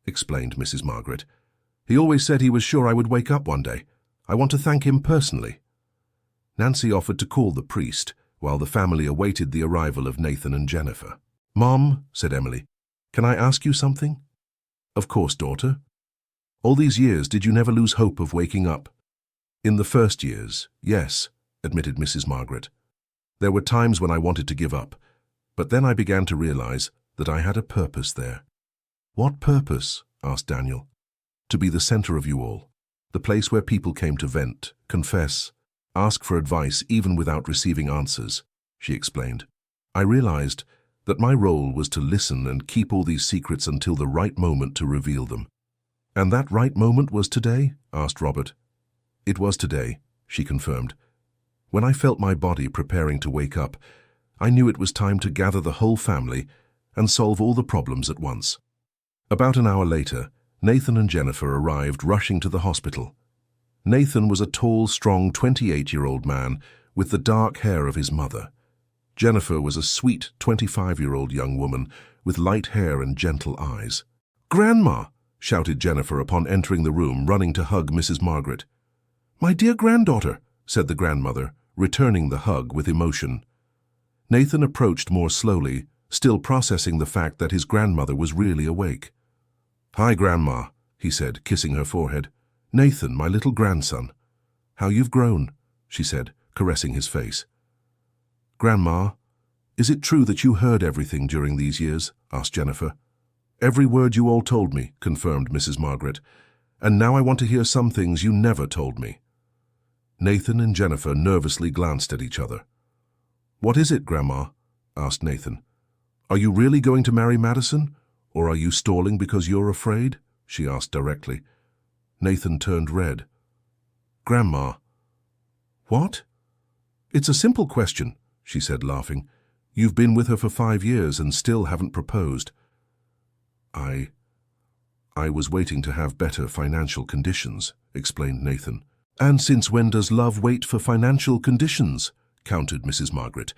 explained Mrs. Margaret. "He always said he was sure I would wake up one day. I want to thank him personally." Nancy offered to call the priest, while the family awaited the arrival of Nathan and Jennifer. "Mom," said Emily, "can I ask you something?" "Of course, daughter." "All these years, did you never lose hope of waking up?" "In the first years, yes," admitted Mrs. Margaret. "There were times when I wanted to give up, but then I began to realize that I had a purpose there." "What purpose?" asked Daniel. "To be the center of you all, the place where people came to vent, confess, ask for advice even without receiving answers," she explained. "I realized that my role was to listen and keep all these secrets until the right moment to reveal them." "And that right moment was today?" asked Robert. "It was today," she confirmed. "When I felt my body preparing to wake up, I knew it was time to gather the whole family and solve all the problems at once." About an hour later, Nathan and Jennifer arrived rushing to the hospital. Nathan was a tall, strong 28-year-old man with the dark hair of his mother. Jennifer was a sweet 25-year-old young woman with light hair and gentle eyes. "Grandma!" shouted Jennifer upon entering the room, running to hug Mrs. Margaret. "My dear granddaughter," said the grandmother, returning the hug with emotion. Nathan approached more slowly, still processing the fact that his grandmother was really awake. "Hi, Grandma," he said, kissing her forehead. "Nathan, my little grandson. How you've grown," she said, caressing his face. "Grandma, is it true that you heard everything during these years?" asked Jennifer. "Every word you all told me," confirmed Mrs. Margaret. "And now I want to hear some things you never told me." Nathan and Jennifer nervously glanced at each other. "What is it, Grandma?" asked Nathan. "Are you really going to marry Madison? Or are you stalling because you're afraid?" she asked directly. Nathan turned red. "Grandma." "What?" "It's a simple question," she said, laughing. "You've been with her for 5 years and still haven't proposed." I was waiting to have better financial conditions," explained Nathan. "And since when does love wait for financial conditions?" countered Mrs. Margaret.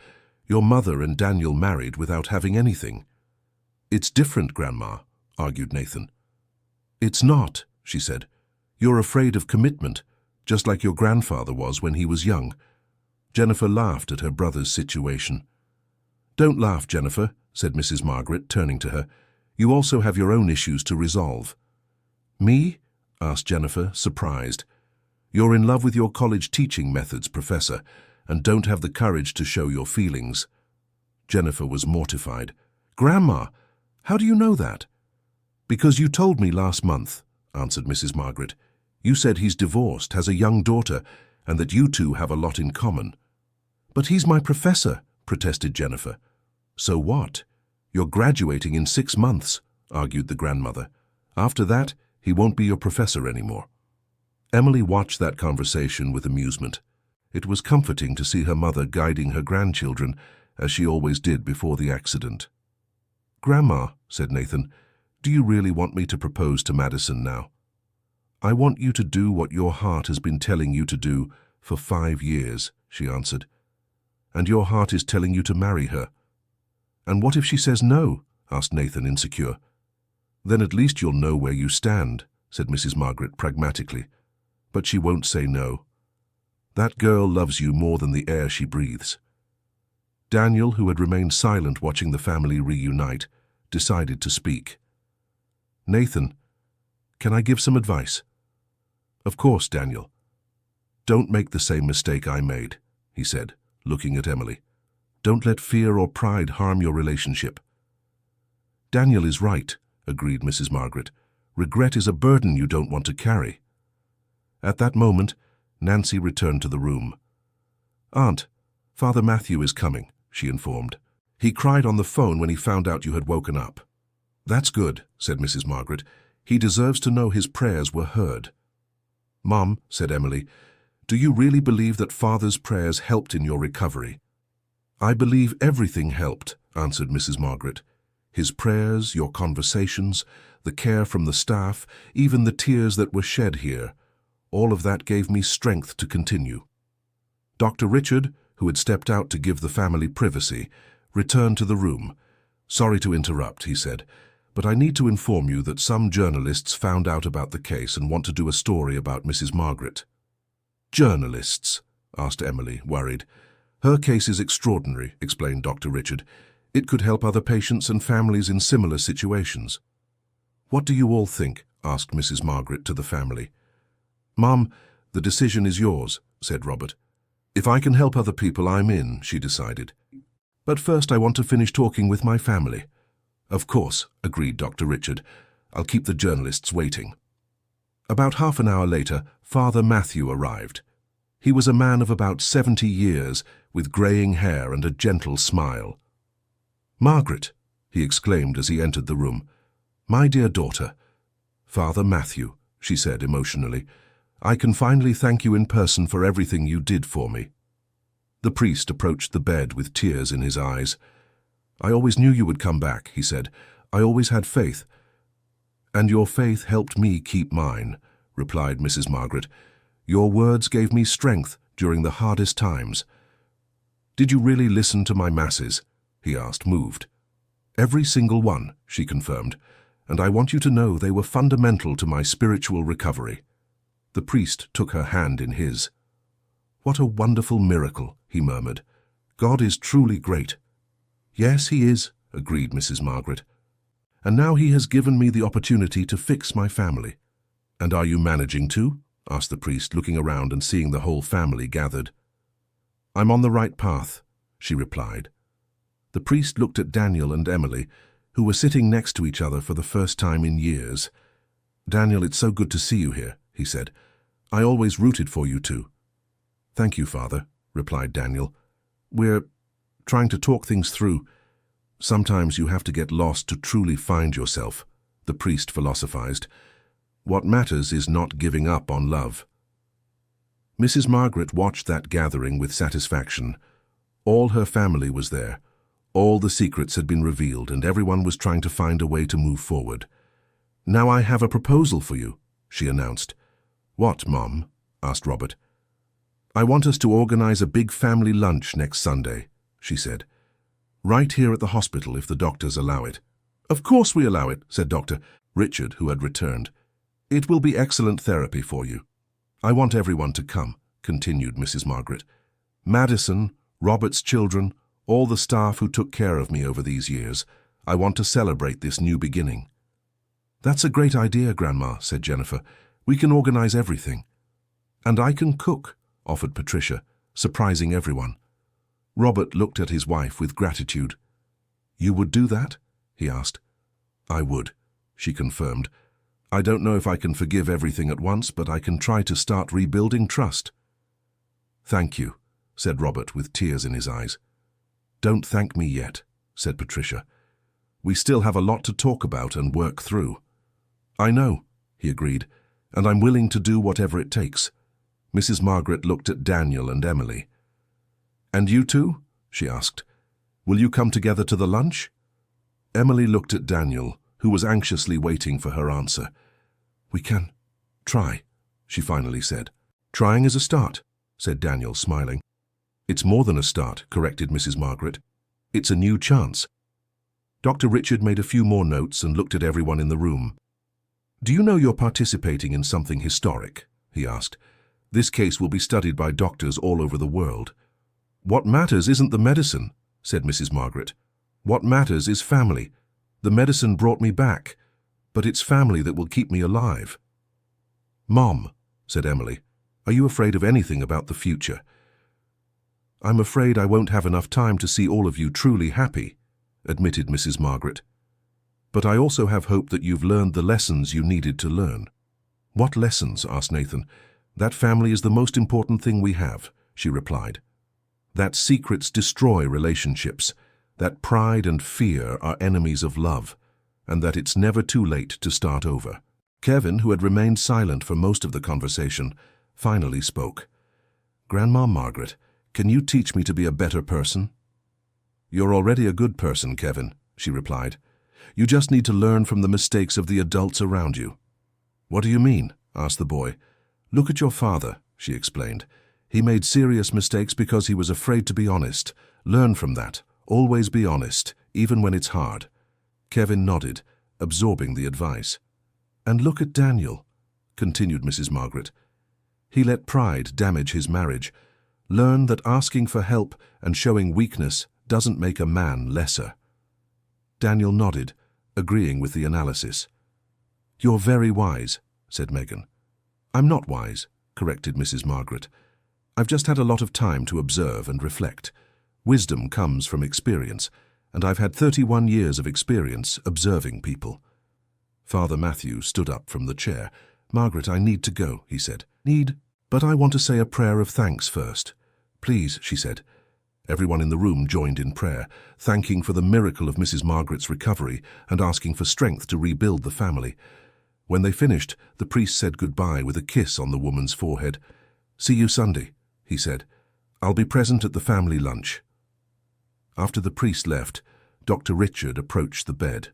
"Your mother and Daniel married without having anything." "It's different, Grandma," argued Nathan. "It's not," she said. "You're afraid of commitment, just like your grandfather was when he was young." Jennifer laughed at her brother's situation. "Don't laugh, Jennifer," said Mrs. Margaret, turning to her. "You also have your own issues to resolve." "Me?" asked Jennifer, surprised. "You're in love with your college teaching methods, Professor, and don't have the courage to show your feelings," Jennifer was mortified. "Grandma, how do you know that?" "Because you told me last month," answered Mrs. Margaret. "You said he's divorced, has a young daughter, and that you two have a lot in common." "But he's my professor," protested Jennifer. "So what? You're graduating in 6 months," argued the grandmother. "After that, he won't be your professor anymore." Emily watched that conversation with amusement. It was comforting to see her mother guiding her grandchildren, as she always did before the accident. "Grandma," said Nathan, "do you really want me to propose to Madison now?" "I want you to do what your heart has been telling you to do for 5 years," she answered. "And your heart is telling you to marry her." "And what if she says no?" asked Nathan, insecure. "Then at least you'll know where you stand," said Mrs. Margaret pragmatically. "But she won't say no. That girl loves you more than the air she breathes." Daniel, who had remained silent watching the family reunite, decided to speak. "Nathan, can I give some advice?" "Of course, Daniel." "Don't make the same mistake I made," he said, looking at Emily. "Don't let fear or pride harm your relationship." "Daniel is right," agreed Mrs. Margaret. "Regret is a burden you don't want to carry." At that moment, Nancy returned to the room. "Aunt, Father Matthew is coming," she informed. "He cried on the phone when he found out you had woken up." "That's good," said Mrs. Margaret. "He deserves to know his prayers were heard." "Mom," said Emily, "do you really believe that Father's prayers helped in your recovery?" "I believe everything helped," answered Mrs. Margaret. "His prayers, your conversations, the care from the staff, even the tears that were shed here. All of that gave me strength to continue." Dr. Richard, who had stepped out to give the family privacy, returned to the room. "Sorry to interrupt," he said, "but I need to inform you that some journalists found out about the case and want to do a story about Mrs. Margaret." "Journalists?" asked Emily, worried. "Her case is extraordinary," explained Dr. Richard. "It could help other patients and families in similar situations." "What do you all think?" asked Mrs. Margaret to the family. "Mom, the decision is yours," said Robert. "If I can help other people, I'm in," she decided. "But first I want to finish talking with my family." "Of course," agreed Dr. Richard. "I'll keep the journalists waiting." About half an hour later, Father Matthew arrived. He was a man of about 70 years, with greying hair and a gentle smile. "Margaret," he exclaimed as he entered the room. "My dear daughter." "Father Matthew," she said emotionally, "I can finally thank you in person for everything you did for me." The priest approached the bed with tears in his eyes. "I always knew you would come back," he said. "I always had faith." "And your faith helped me keep mine," replied Mrs. Margaret. "Your words gave me strength during the hardest times." "Did you really listen to my masses?" he asked, moved. "Every single one," she confirmed, "and I want you to know they were fundamental to my spiritual recovery." The priest took her hand in his. "What a wonderful miracle," he murmured. "God is truly great." "Yes, he is," agreed Mrs. Margaret. "And now he has given me the opportunity to fix my family." "And are you managing to?" asked the priest, looking around and seeing the whole family gathered. "I'm on the right path," she replied. The priest looked at Daniel and Emily, who were sitting next to each other for the first time in years. "Daniel, it's so good to see you here," he said. "I always rooted for you too." "Thank you, Father," replied Daniel. "We're trying to talk things through. Sometimes you have to get lost to truly find yourself," the priest philosophized. "What matters is not giving up on love." Mrs. Margaret watched that gathering with satisfaction. All her family was there. All the secrets had been revealed, and everyone was trying to find a way to move forward. "Now I have a proposal for you," she announced. "What, Mom?" asked Robert. "I want us to organize a big family lunch next Sunday," she said. "Right here at the hospital if the doctors allow it." "Of course we allow it," said Dr. Richard, who had returned. "It will be excellent therapy for you." "I want everyone to come," continued Mrs. Margaret. "Madison, Robert's children, all the staff who took care of me over these years. I want to celebrate this new beginning." "That's a great idea, Grandma," said Jennifer. "We can organize everything." "And I can cook," offered Patricia, surprising everyone. Robert looked at his wife with gratitude. "You would do that?" he asked. "I would," she confirmed. "I don't know if I can forgive everything at once, but I can try to start rebuilding trust." "Thank you," said Robert with tears in his eyes. "Don't thank me yet," said Patricia. "We still have a lot to talk about and work through." "I know," he agreed, "and I'm willing to do whatever it takes." Mrs. Margaret looked at Daniel and Emily. "And you two?" she asked. "Will you come together to the lunch?" Emily looked at Daniel, who was anxiously waiting for her answer. "We can try," she finally said. "Trying is a start," said Daniel, smiling. "It's more than a start," corrected Mrs. Margaret. "It's a new chance." Dr. Richard made a few more notes and looked at everyone in the room. "Do you know you're participating in something historic?" he asked. "This case will be studied by doctors all over the world." "What matters isn't the medicine," said Mrs. Margaret. "What matters is family. The medicine brought me back, but it's family that will keep me alive." "Mom," said Emily, "are you afraid of anything about the future?" "I'm afraid I won't have enough time to see all of you truly happy," admitted Mrs. Margaret. "But I also have hope that you've learned the lessons you needed to learn." "What lessons?" asked Nathan. "That family is the most important thing we have," she replied. "That secrets destroy relationships, that pride and fear are enemies of love, and that it's never too late to start over." Kevin, who had remained silent for most of the conversation, finally spoke. "Grandma Margaret, can you teach me to be a better person?" "You're already a good person, Kevin," she replied. "You just need to learn from the mistakes of the adults around you." "What do you mean?" asked the boy. "Look at your father," she explained. "He made serious mistakes because he was afraid to be honest. Learn from that. Always be honest, even when it's hard." Kevin nodded, absorbing the advice. "And look at Daniel," continued Mrs. Margaret. "He let pride damage his marriage. Learn that asking for help and showing weakness doesn't make a man lesser." Daniel nodded, agreeing with the analysis. "You're very wise," said Megan. "I'm not wise," corrected Mrs. Margaret. "I've just had a lot of time to observe and reflect. Wisdom comes from experience, and I've had 31 years of experience observing people." Father Matthew stood up from the chair. "Margaret, I need to go," he said. "Need? But I want to say a prayer of thanks first." "Please," she said. Everyone in the room joined in prayer, thanking for the miracle of Mrs. Margaret's recovery and asking for strength to rebuild the family. When they finished, the priest said goodbye with a kiss on the woman's forehead. "See you Sunday," he said. "I'll be present at the family lunch." After the priest left, Dr. Richard approached the bed.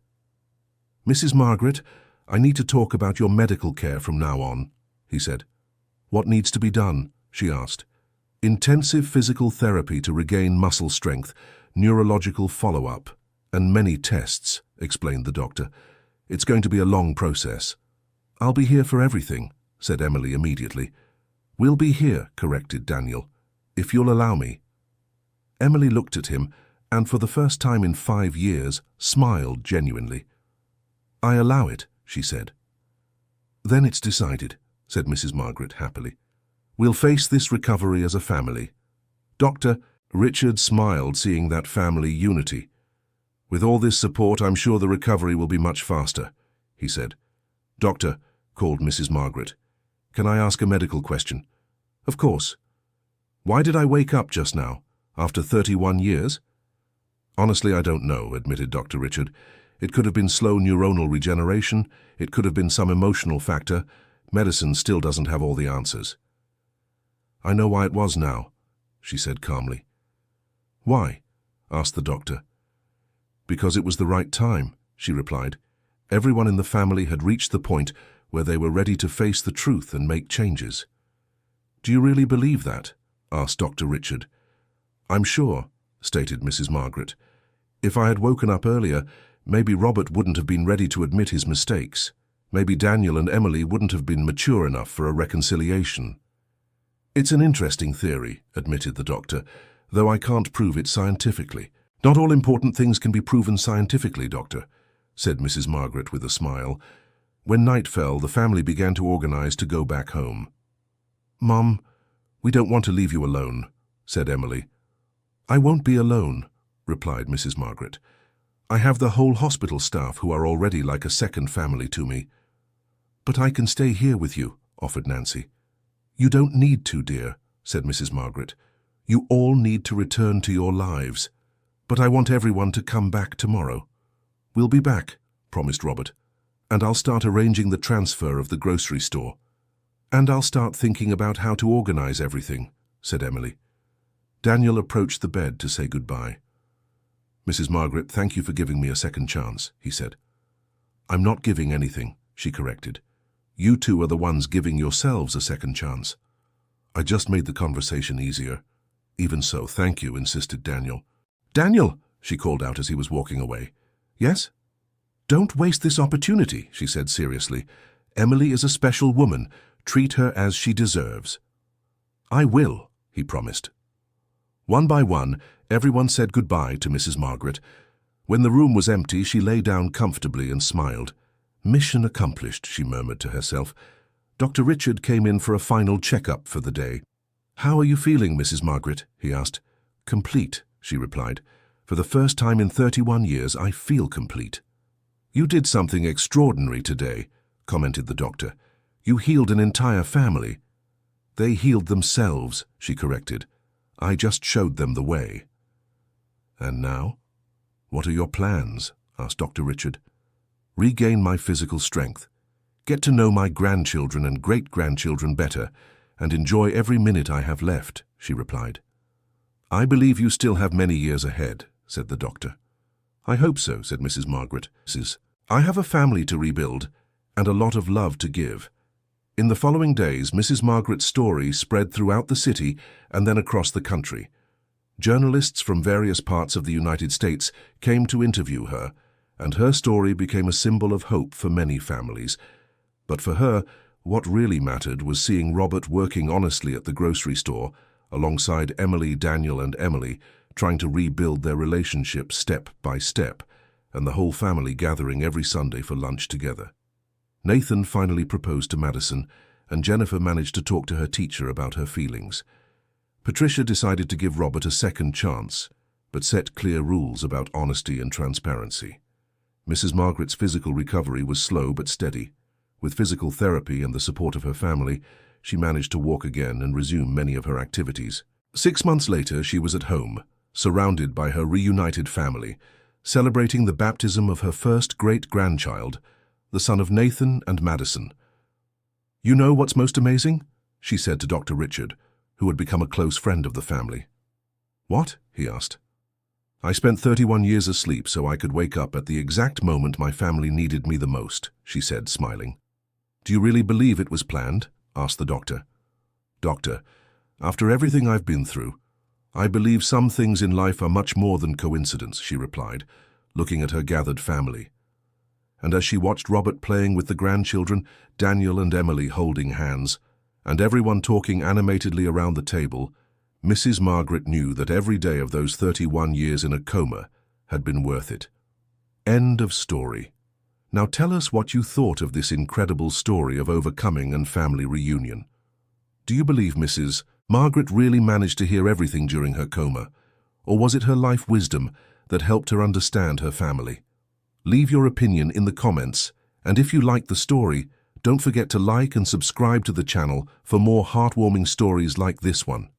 "Mrs. Margaret, I need to talk about your medical care from now on," he said. "What needs to be done?" she asked. "Intensive physical therapy to regain muscle strength, neurological follow-up, and many tests," explained the doctor. "It's going to be a long process." "I'll be here for everything," said Emily immediately. "We'll be here," corrected Daniel, "if you'll allow me." Emily looked at him and, for the first time in 5 years, smiled genuinely. "I allow it," she said. "Then it's decided," said Mrs. Margaret happily. "We'll face this recovery as a family." Dr. Richard smiled, seeing that family unity. "With all this support, I'm sure the recovery will be much faster," he said. "Doctor," called Mrs. Margaret, "can I ask a medical question?" "Of course." "Why did I wake up just now, after 31 years?" "Honestly, I don't know," admitted Dr. Richard. "It could have been slow neuronal regeneration. It could have been some emotional factor. Medicine still doesn't have all the answers." "I know why it was now," she said calmly. "Why?" asked the doctor. "Because it was the right time," she replied. Everyone in the family had reached the point where they were ready to face the truth and make changes. "Do you really believe that?" asked Dr. Richard. "I'm sure," stated Mrs. Margaret. "If I had woken up earlier, maybe Robert wouldn't have been ready to admit his mistakes. Maybe Daniel and Emily wouldn't have been mature enough for a reconciliation." "It's an interesting theory," admitted the doctor, "though I can't prove it scientifically." "Not all important things can be proven scientifically, Doctor," said Mrs. Margaret with a smile. When night fell, the family began to organize to go back home. "Mom, we don't want to leave you alone," said Emily. "I won't be alone," replied Mrs. Margaret. "I have the whole hospital staff who are already like a second family to me." "But I can stay here with you," offered Nancy. "You don't need to, dear," said Mrs. Margaret. "You all need to return to your lives. But I want everyone to come back tomorrow." "We'll be back," promised Robert. "And I'll start arranging the transfer of the grocery store." "And I'll start thinking about how to organize everything," said Emily. Daniel approached the bed to say goodbye. "Mrs. Margaret, thank you for giving me a second chance," he said. "I'm not giving anything," she corrected. "You two are the ones giving yourselves a second chance." "I just made the conversation easier." "Even so, thank you," insisted Daniel. "Daniel," she called out as he was walking away. "Yes?" "Don't waste this opportunity," she said seriously. "Emily is a special woman. Treat her as she deserves." "I will," he promised. One by one, everyone said goodbye to Mrs. Margaret. When the room was empty, she lay down comfortably and smiled. "Mission accomplished," she murmured to herself. Dr. Richard came in for a final checkup for the day. "How are you feeling, Mrs. Margaret?" he asked. "Complete," she replied. "For the first time in 31 years, I feel complete." "You did something extraordinary today," commented the doctor. "You healed an entire family." "They healed themselves," she corrected. "I just showed them the way." "And now? What are your plans?" asked Dr. Richard. "Regain my physical strength, get to know my grandchildren and great-grandchildren better, and enjoy every minute I have left," she replied. "I believe you still have many years ahead," said the doctor. "I hope so," said Mrs. Margaret. "I have a family to rebuild and a lot of love to give." In the following days, Mrs. Margaret's story spread throughout the city and then across the country. Journalists from various parts of the United States came to interview her, and her story became a symbol of hope for many families. But for her, what really mattered was seeing Robert working honestly at the grocery store, alongside Emily, Daniel, and Emily, trying to rebuild their relationship step by step, and the whole family gathering every Sunday for lunch together. Nathan finally proposed to Madison, and Jennifer managed to talk to her teacher about her feelings. Patricia decided to give Robert a second chance, but set clear rules about honesty and transparency. Mrs. Margaret's physical recovery was slow but steady. With physical therapy and the support of her family, she managed to walk again and resume many of her activities. 6 months later, she was at home, surrounded by her reunited family, celebrating the baptism of her first great-grandchild, the son of Nathan and Madison. "You know what's most amazing?" she said to Dr. Richard, who had become a close friend of the family. "What?" he asked. "I spent 31 years asleep so I could wake up at the exact moment my family needed me the most," she said, smiling. "Do you really believe it was planned?" asked the doctor. "Doctor, after everything I've been through, I believe some things in life are much more than coincidence," she replied, looking at her gathered family. And as she watched Robert playing with the grandchildren, Daniel and Emily holding hands, and everyone talking animatedly around the table, Mrs. Margaret knew that every day of those 31 years in a coma had been worth it. End of story. Now tell us what you thought of this incredible story of overcoming and family reunion. Do you believe Mrs. Margaret really managed to hear everything during her coma, or was it her life wisdom that helped her understand her family? Leave your opinion in the comments, and if you liked the story, don't forget to like and subscribe to the channel for more heartwarming stories like this one.